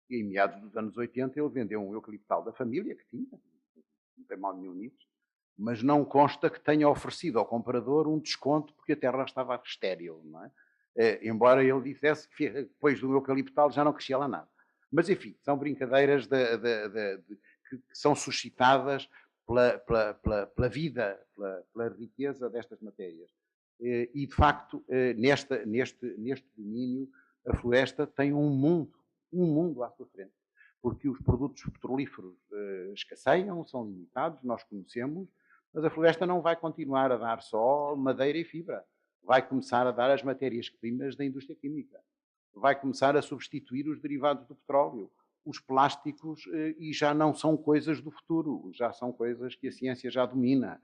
e em meados dos anos 80 ele vendeu um eucaliptal da família, que tinha, não tem mal nenhum nisso, mas não consta que tenha oferecido ao comprador um desconto porque a terra estava estéril, não é? Embora ele dissesse que depois do eucaliptal já não crescia lá nada. Mas, enfim, são brincadeiras que são suscitadas pela vida, pela riqueza destas matérias. E, de facto, neste domínio, a floresta tem um mundo à sua frente. Porque os produtos petrolíferos escasseiam, são limitados, nós conhecemos, mas a floresta não vai continuar a dar só madeira e fibra. Vai começar a dar as matérias-primas da indústria química. Vai começar a substituir os derivados do petróleo, os plásticos, e já não são coisas do futuro, já são coisas que a ciência já domina.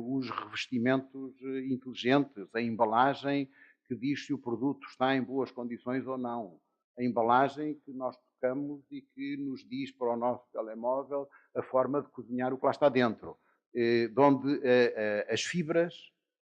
Os revestimentos inteligentes, a embalagem que diz se o produto está em boas condições ou não. A embalagem que nós tocamos e que nos diz para o nosso telemóvel a forma de cozinhar o que lá está dentro. Onde as fibras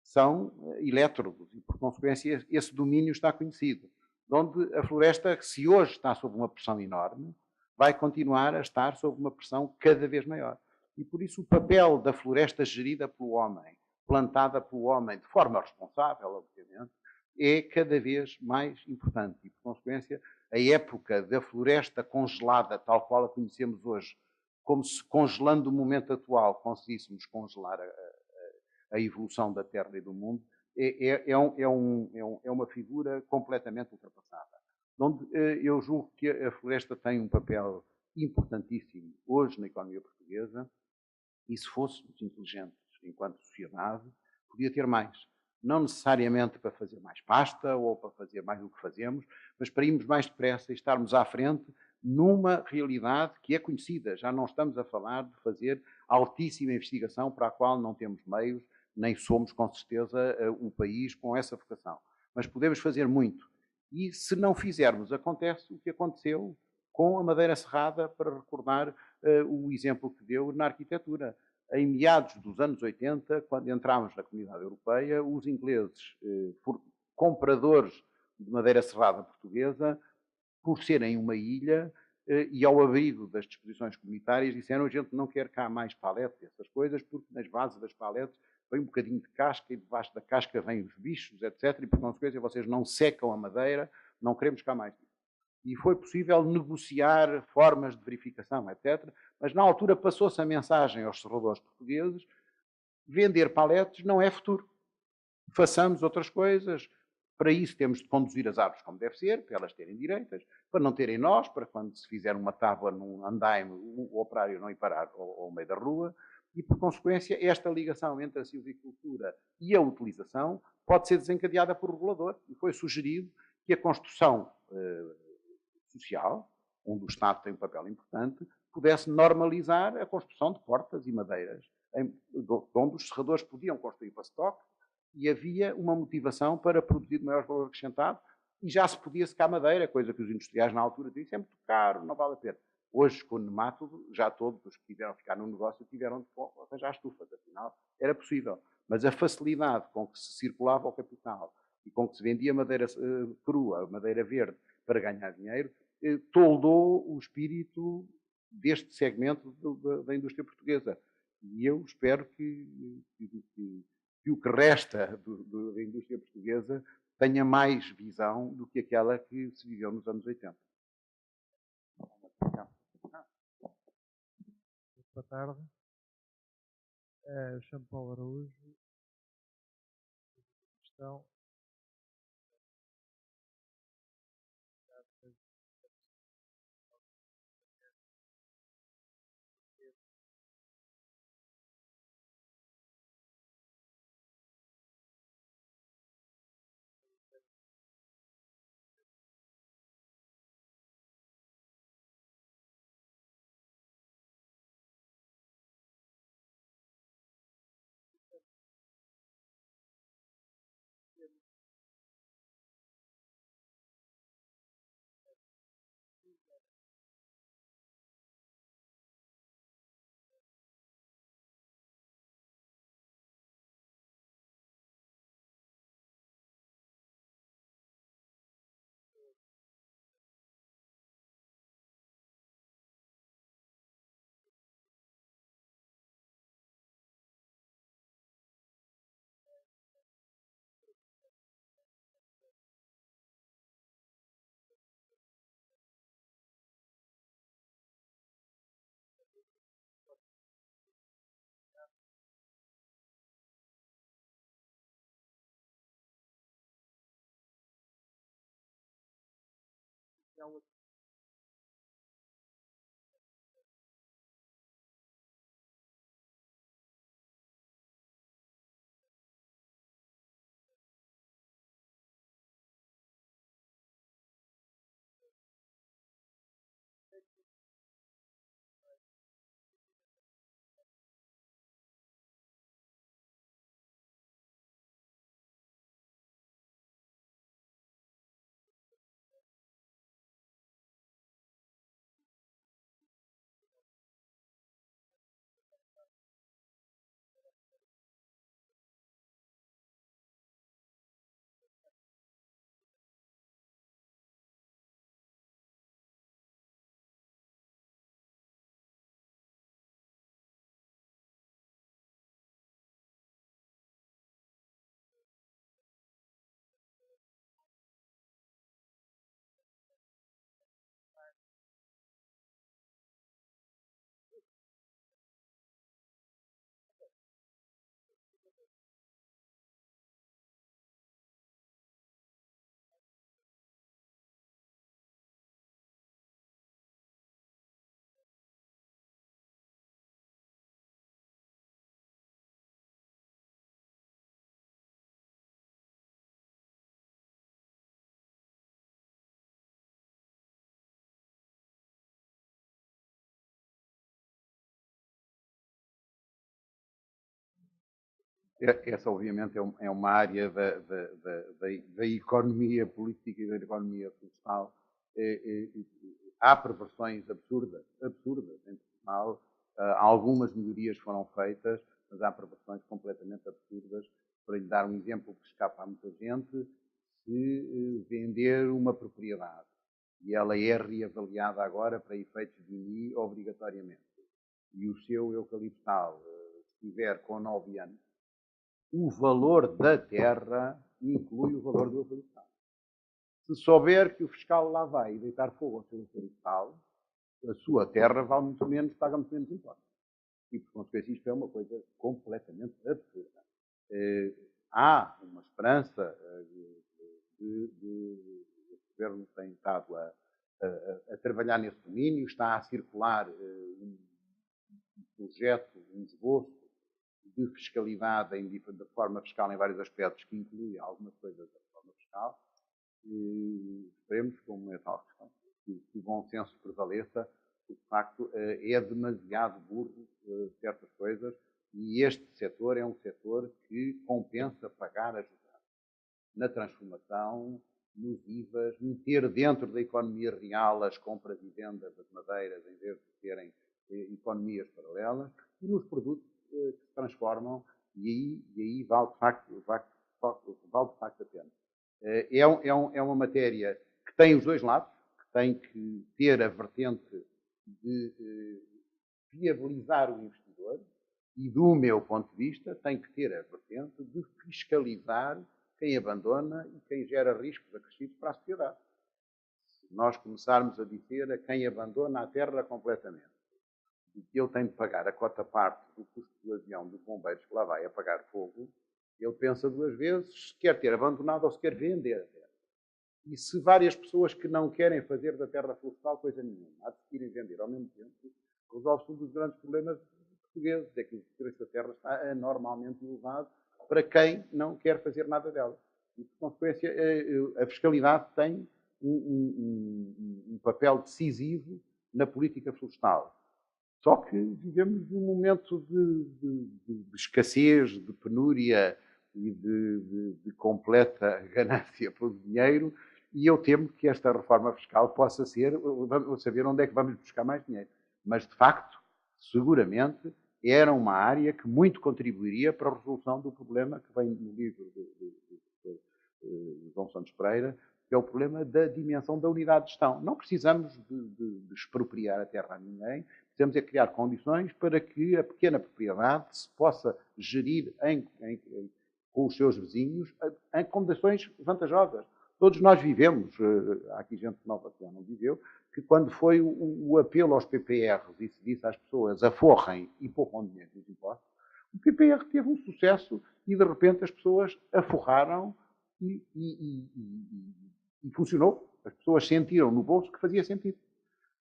são elétrodos e, por consequência, esse domínio está conhecido. Onde a floresta, que se hoje está sob uma pressão enorme, vai continuar a estar sob uma pressão cada vez maior. E, por isso, o papel da floresta gerida pelo homem, plantada pelo homem de forma responsável, obviamente, é cada vez mais importante. E, por consequência, a época da floresta congelada, tal qual a conhecemos hoje, como se congelando o momento atual conseguíssemos congelar a evolução da Terra e do mundo, é uma figura completamente ultrapassada. Onde eu julgo que a floresta tem um papel importantíssimo hoje na economia portuguesa, e se fôssemos inteligentes enquanto sociedade, podia ter mais. Não necessariamente para fazer mais pasta ou para fazer mais do que fazemos, mas para irmos mais depressa e estarmos à frente numa realidade que é conhecida. Já não estamos a falar de fazer altíssima investigação para a qual não temos meios, nem somos, com certeza, um país com essa vocação. Mas podemos fazer muito. E se não fizermos, acontece o que aconteceu com a madeira serrada, para recordar o exemplo que deu na arquitetura. Em meados dos anos 80, quando entramos na Comunidade Europeia, os ingleses, compradores de madeira serrada portuguesa, por serem uma ilha e ao abrigo das disposições comunitárias, disseram: a gente não quer cá mais paletes e essas coisas, porque nas bases das paletes vem um bocadinho de casca e debaixo da casca vêm os bichos, etc. E por consequência vocês não secam a madeira, não queremos cá mais disso. E foi possível negociar formas de verificação, etc. Mas na altura passou-se a mensagem aos serradores portugueses: vender paletes não é futuro. Façamos outras coisas. Para isso temos de conduzir as árvores como deve ser, para elas terem direitas, para não terem nós, para quando se fizer uma tábua num andaime, o operário não ir parar ao meio da rua. E, por consequência, esta ligação entre a silvicultura e a utilização pode ser desencadeada por regulador. E foi sugerido que a construção social, onde o Estado tem um papel importante, pudesse normalizar a construção de portas e madeiras, onde os serradores podiam construir para stock, e havia uma motivação para produzir de maior valor acrescentado, e já se podia secar madeira, coisa que os industriais na altura diziam: é muito caro, não vale a pena. Hoje, com o nemátodo, já todos os que tiveram a ficar no negócio tiveram de arranjar estufas, afinal, era possível. Mas a facilidade com que se circulava o capital e com que se vendia madeira crua, madeira verde, para ganhar dinheiro, toldou o espírito deste segmento da indústria portuguesa. E eu espero que o que resta da indústria portuguesa tenha mais visão do que aquela que se viveu nos anos 80. Boa tarde. Chamo Paulo Araújo. Questão. Essa, obviamente, é uma área da economia política e da economia florestal. Há perversões absurdas em Portugal. Algumas melhorias foram feitas, mas há perversões completamente absurdas. Para lhe dar um exemplo que escapa a muita gente, se vender uma propriedade e ela é reavaliada agora para efeitos de IMI obrigatoriamente, e o seu eucaliptal estiver com 9 anos, o valor da terra inclui o valor do eucaliptal. Se souber que o fiscal lá vai deitar fogo ao seu eucaliptal, a sua terra vale muito menos, paga muito menos impostos. E, por consequência, isto é uma coisa completamente absurda. Há uma esperança o governo tem estado a trabalhar nesse domínio, está a circular um projeto, um esboço de fiscalidade de forma fiscal em vários aspectos, que inclui algumas coisas da forma fiscal. E esperemos, como é tal questão, que o bom senso prevaleça, porque, de facto, é demasiado burro certas coisas, e este setor é um setor que compensa pagar ajudar na transformação, nos IVAs, meter dentro da economia real as compras e vendas das madeiras, em vez de terem economias paralelas, e nos produtos que se transformam, e aí vale de facto a pena. É uma matéria que tem os dois lados, que tem que ter a vertente de viabilizar o investidor e, do meu ponto de vista, tem que ter a vertente de fiscalizar quem abandona e quem gera riscos acrescidos para a sociedade. Se nós começarmos a dizer a quem abandona a terra completamente e que ele tem de pagar a cota parte do custo do avião dos bombeiros que lá vai apagar fogo, ele pensa duas vezes se quer ter abandonado ou se quer vender a terra. E se várias pessoas que não querem fazer da terra florestal coisa nenhuma, há de seguirem vender ao mesmo tempo, resolve-se um dos grandes problemas portugueses, é que o preço da terra está anormalmente elevado para quem não quer fazer nada dela. E, por consequência, a fiscalidade tem um papel decisivo na política florestal. Só que vivemos num momento de escassez, de penúria e de completa ganância pelo dinheiro, e eu temo que esta reforma fiscal possa ser, vamos saber onde é que vamos buscar mais dinheiro. Mas, de facto, seguramente, era uma área que muito contribuiria para a resolução do problema que vem no livro de João Santos Pereira, que é o problema da dimensão da unidade de gestão. Não precisamos de expropriar a terra a ninguém, precisamos é criar condições para que a pequena propriedade se possa gerir com os seus vizinhos em condições vantajosas. Todos nós vivemos, há aqui gente que não viveu, que quando foi o apelo aos PPRs e se disse às pessoas aforrem e poupam dinheiro dos impostos, o PPR teve um sucesso e de repente as pessoas aforraram e funcionou. As pessoas sentiram no bolso que fazia sentido.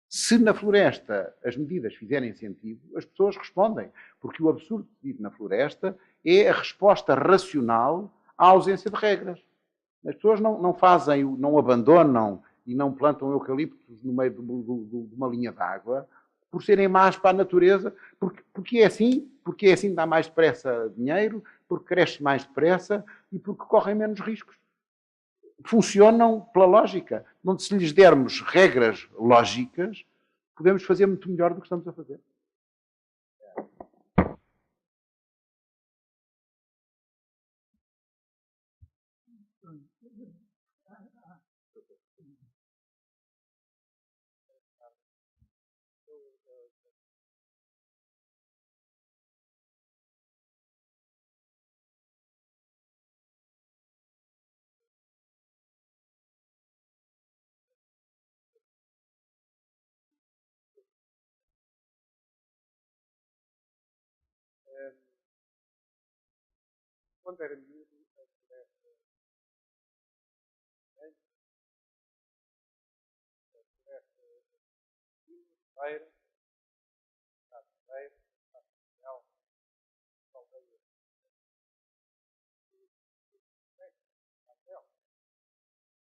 Se na floresta as medidas fizerem sentido, as pessoas respondem. Porque o absurdo que vive na floresta é a resposta racional à ausência de regras. As pessoas não fazem, não abandonam e não plantam eucaliptos no meio de uma linha d'água por serem más para a natureza, porque é assim dá mais depressa dinheiro, porque cresce mais depressa e porque correm menos riscos. Funcionam pela lógica. Onde se lhes dermos regras lógicas, podemos fazer muito melhor do que estamos a fazer. Quando era miúdo, feira,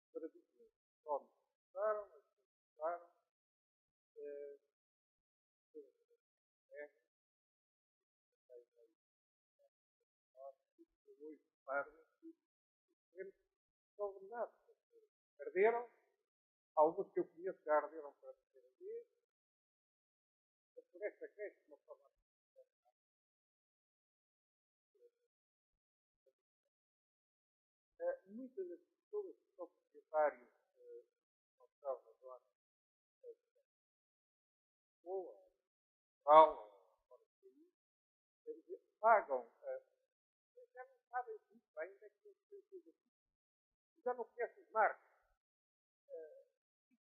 para dizer, homens começaram, arderam, alguns que eu conheço já arderam para terceira vez, a floresta cresce de uma forma muitas das pessoas que são proprietários não estão na zona boa, rural, ou fora do país, pagam, já não sabem muito bem onde é que eles têm já não conhecem os marcos.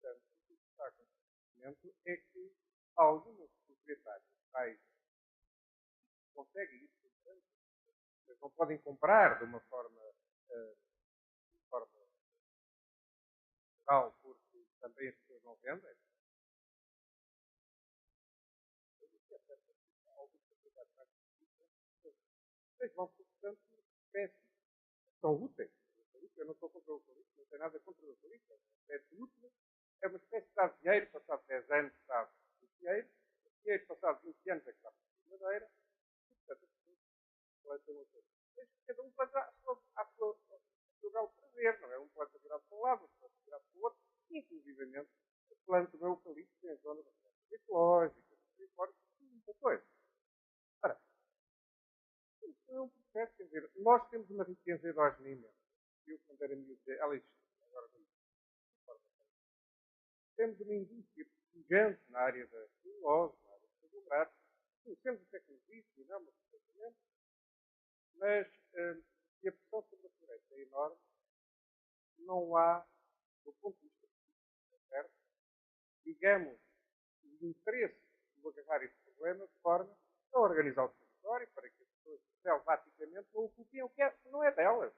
Portanto, o que está acontecendo é que alguns proprietários conseguem isso, mas não podem comprar de uma forma geral, porque também as pessoas não vendem. Vocês vão, portanto, espécies são úteis. Eu não estou contra o eucalipto, não tenho nada contra o eucalipto. É uma espécie útil, é uma espécie que dá dinheiro, passado 10 anos está por dinheiro passado 20 anos é que está por madeira, e portanto as pessoas plantam uma coisa. Cada um planta a sua belo prazer, não é? Um planta virado para um lado, outro planta virado para o outro, inclusivamente planta o eucalipto em zonas ecológicas, muita coisa. Ora, isso é um processo, quer dizer, nós temos uma riqueza endógena imensa. Eu, quando era miúdo, ela existe, agora não existe. Temos uma indústria gigante na área da celulose, na área dos aglomerados. Conhecemos a tecnologia, dominamos perfeitamente, mas se a pressão sobre a floresta é enorme, não há, do ponto de vista certo, digamos, o interesse de agarrar este problema de forma a organizar o território para que as pessoas selvaticamente não ocupem o que não é delas.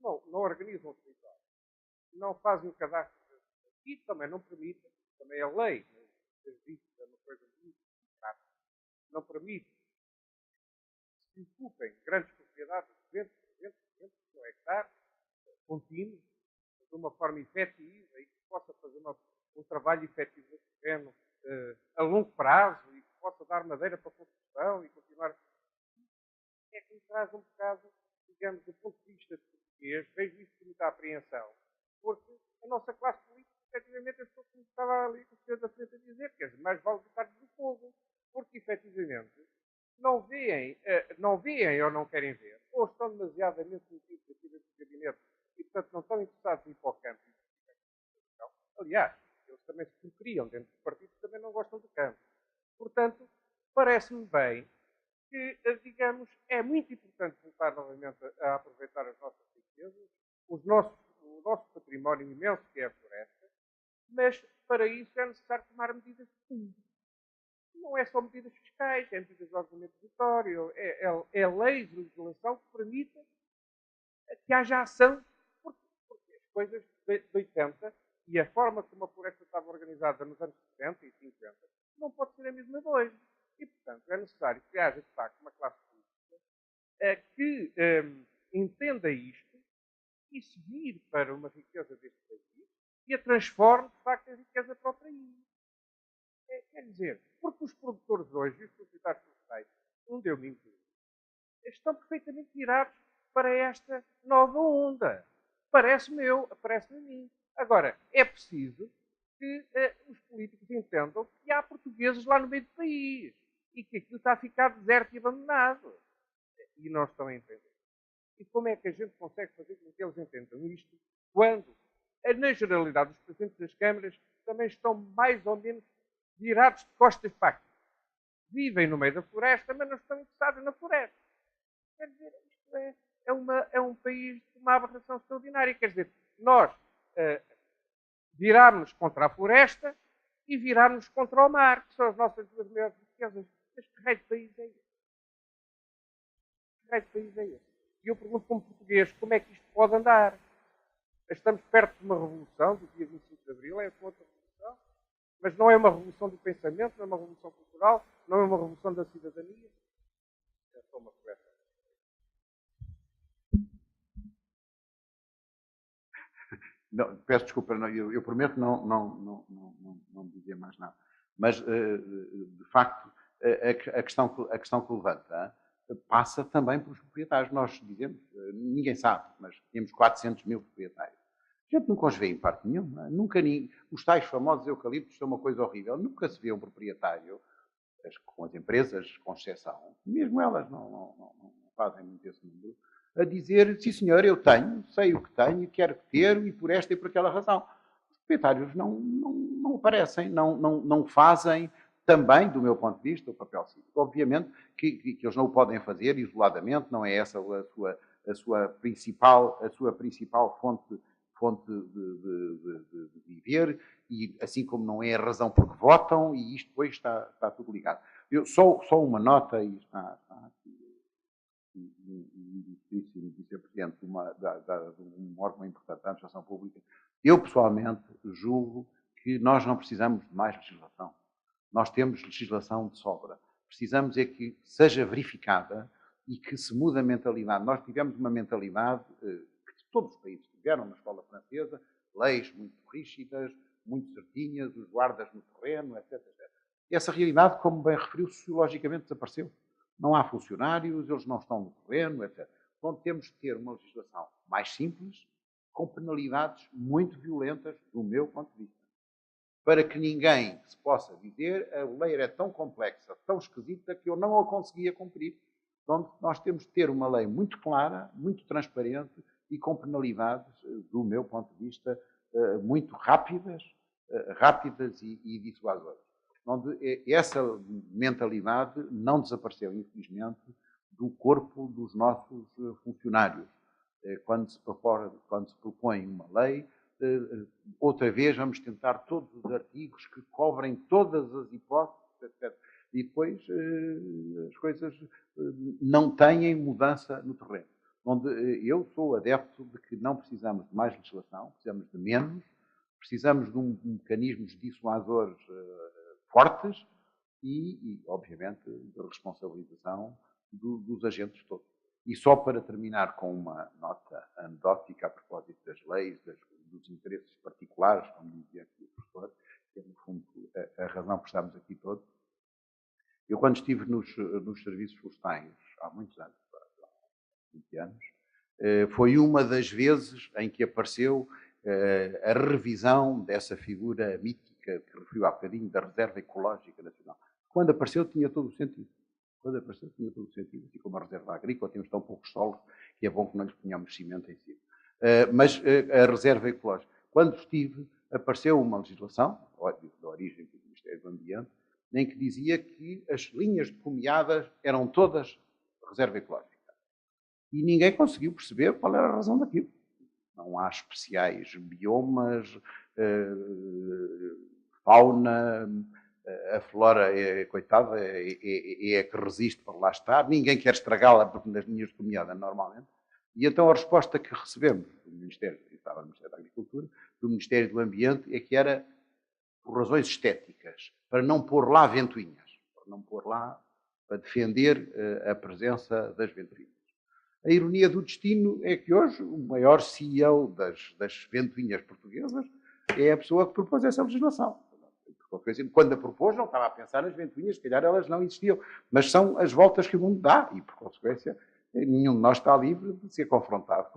Não organizam o território. Não fazem o cadastro. E também não permitem, também a lei, isso é uma coisa muito prática, não permite que se ocupem grandes propriedades de 200 hectares, contínuos, de uma forma efetiva e que possa fazer um trabalho efetivo no terreno a longo prazo e que possa dar madeira para a construção e continuar. É que me traz um bocado, digamos, do ponto de vista português, vejo isso com muita apreensão, porque a nossa classe política, efetivamente, as pessoas, como estava ali o senhor da frente a dizer, que é mais vale botar do fogo, porque efetivamente não veem ou não querem ver, ou estão demasiadamente metidos aqui dentro do gabinete e, portanto, não estão interessados em ir para o campo. Aliás, eles também se criam dentro dos partidos, também não gostam do campo. Portanto, parece-me bem que, digamos, é muito importante voltar novamente a aproveitar as nossas riquezas, o nosso património imenso que é a floresta, mas para isso é necessário tomar medidas de fundo. Não é só medidas fiscais, é medidas de ordenamento território, é leis de legislação que permitam que haja ação, porque as coisas de 80 e a forma como a floresta estava organizada nos anos 70 e 50 não pode ser a mesma de hoje. E, portanto, é necessário que haja, de facto, uma classe política que entenda isto e se vire para uma riqueza deste país e a transforme, de facto, em riqueza para o país. Quer dizer, porque os produtores hoje, os proprietários florestais, não deu-me incluído, estão perfeitamente virados para esta nova onda. Parece-me a mim. Agora, é preciso que os políticos entendam que há portugueses lá no meio do país e que aquilo está a ficar deserto e abandonado. E não estão a entender. E como é que a gente consegue fazer com que eles entendam isto quando, na generalidade, os presidentes das câmaras também estão mais ou menos virados de costas para aqui. Vivem no meio da floresta, mas não estão interessados na floresta. Quer dizer, isto é um país de uma aberração extraordinária. Quer dizer, nós virámos contra a floresta e virámos contra o mar, que são as nossas duas maiores riquezas. Mas que raio de país é esse? Que raio de país é esse? E eu pergunto como português, como é que isto pode andar? Estamos perto de uma revolução, do dia 25 de Abril, é outra revolução, mas não é uma revolução do pensamento, não é uma revolução cultural, não é uma revolução da cidadania. É só uma conversa. Não, peço desculpa, eu prometo não dizer mais nada. Mas, de facto, a questão que levanta passa também pelos proprietários. Nós dizemos, ninguém sabe, mas temos 400 mil proprietários. A gente nunca os vê em parte nenhuma. Nunca os tais famosos eucaliptos são uma coisa horrível. Nunca se vê um proprietário, com as empresas, com exceção, mesmo elas não fazem muito esse número, a dizer, sim senhor, eu tenho, sei o que tenho, quero ter, e por esta e por aquela razão. Os proprietários não aparecem, não fazem, também, do meu ponto de vista, o papel cívico. Obviamente que eles não o podem fazer isoladamente, não é essa a sua principal fonte de viver, e assim como não é a razão por que votam, e isto depois está tudo ligado. Só uma nota, e está aqui vice-presidente de um órgão importante da administração pública. Eu, pessoalmente, julgo que nós não precisamos de mais legislação. Nós temos legislação de sobra. Precisamos é que seja verificada e que se mude a mentalidade. Nós tivemos uma mentalidade que todos os países tiveram na escola francesa, leis muito rígidas, muito certinhas, os guardas no terreno, etc. E essa realidade, como bem referiu, sociologicamente desapareceu. Não há funcionários, eles não estão no terreno, etc. Então temos que ter uma legislação mais simples, com penalidades muito violentas, do meu ponto de vista. Para que ninguém se possa dizer a lei era tão complexa, tão esquisita, que eu não a conseguia cumprir. Então nós temos que ter uma lei muito clara, muito transparente e com penalidades, do meu ponto de vista, muito rápidas e dissuasoras. Onde essa mentalidade não desapareceu, infelizmente, do corpo dos nossos funcionários. Quando se propõe uma lei, outra vez vamos tentar todos os artigos que cobrem todas as hipóteses, etc. E depois as coisas não têm mudança no terreno. Onde eu sou adepto de que não precisamos de mais legislação, precisamos de menos, precisamos de mecanismos dissuasores fortes e, obviamente, de responsabilização dos agentes todos. E só para terminar com uma nota anedótica a propósito das leis, dos interesses particulares, como dizia aqui o professor, que é, no fundo, a razão por estarmos aqui todos. Eu, quando estive nos serviços florestais, há muitos anos, há 20 anos, foi uma das vezes em que apareceu a revisão dessa figura mítica que referiu há bocadinho, da Reserva Ecológica Nacional. Quando apareceu, tinha todo o sentido. Assim como a Reserva Agrícola, temos tão poucos solos, que é bom que não lhes ponhamos cimento em cima. Mas a Reserva Ecológica, quando estive, apareceu uma legislação, da origem do Ministério do Ambiente, em que dizia que as linhas de pomeadas eram todas Reserva Ecológica. E ninguém conseguiu perceber qual era a razão daquilo. Não há especiais biomas, fauna, a flora, coitada, é que resiste para lá estar. Ninguém quer estragá-la porque nas linhas de pomeada, normalmente. E então a resposta que recebemos do Ministério, estava no Ministério da Agricultura, do Ministério do Ambiente, é que era por razões estéticas, para não pôr lá ventoinhas, para não pôr lá, para defender a presença das ventoinhas. A ironia do destino é que hoje o maior CEO das ventoinhas portuguesas é a pessoa que propôs essa legislação. Quando a propôs, não estava a pensar nas ventoinhas, se calhar elas não existiam, mas são as voltas que o mundo dá e, por consequência, nenhum de nós está livre de ser confrontado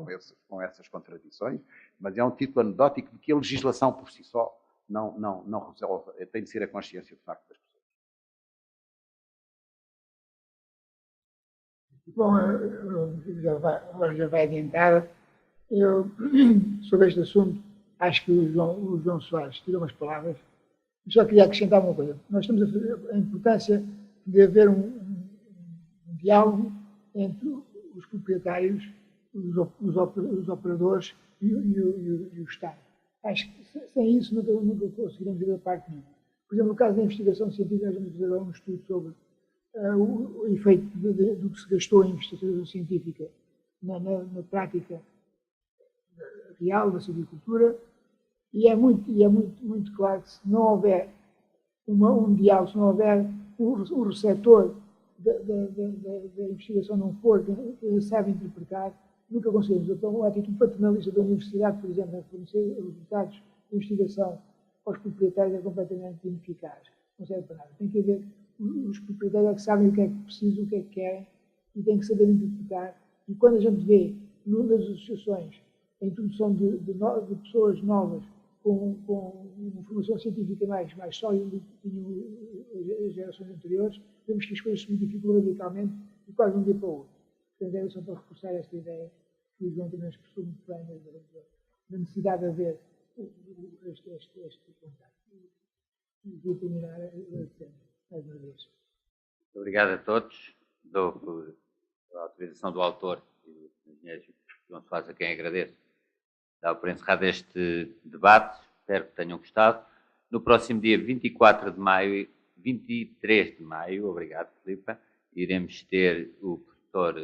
com essas contradições, mas é um título anedótico de que a legislação por si só não resolve, tem de ser a consciência de facto das pessoas. Bom, agora já vai adiantar. Eu, sobre este assunto, acho que o João Soares tirou umas palavras. Só queria acrescentar uma coisa. Nós estamos a fazer a importância de haver um diálogo entre os proprietários, os operadores e o Estado. Acho que sem isso nunca conseguiremos ir a parte nenhuma. Por exemplo, no caso da investigação científica, nós vamos fazer um estudo sobre o efeito do que se gastou em investigação científica na prática real da silvicultura. E é muito claro que se não houver um diálogo, se não houver um receptor da investigação não for que sabe interpretar, nunca conseguimos. Então, uma atitude paternalista da universidade, por exemplo, a fornecer resultados de investigação aos proprietários é completamente ineficaz. Não serve para nada. Tem que haver os proprietários que sabem o que é que precisam, o que é que querem e têm que saber interpretar. E quando a gente vê, nas associações, a introdução de pessoas novas com uma formação científica mais sólida do que tinham as gerações anteriores, vemos que as coisas se modificam radicalmente e quase de um dia para o outro. Portanto, era só para reforçar esta ideia que o João também expressou muito bem, da necessidade de haver este contato. E vou terminar agradecendo mais uma vez. Muito obrigado a todos. Dou por autorização do autor e do engenheiro João Soares, a quem agradeço. Dá por encerrado este debate, espero que tenham gostado. No próximo dia 23 de maio, obrigado, Filipe, iremos ter o professor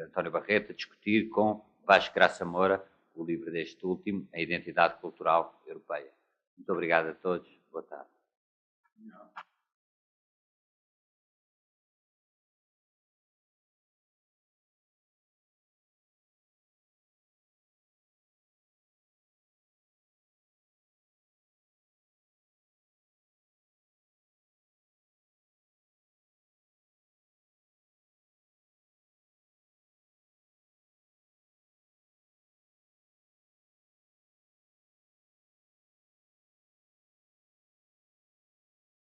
António Barreto a discutir com Vasco Graça Moura o livro deste último, A Identidade Cultural Europeia. Muito obrigado a todos, boa tarde.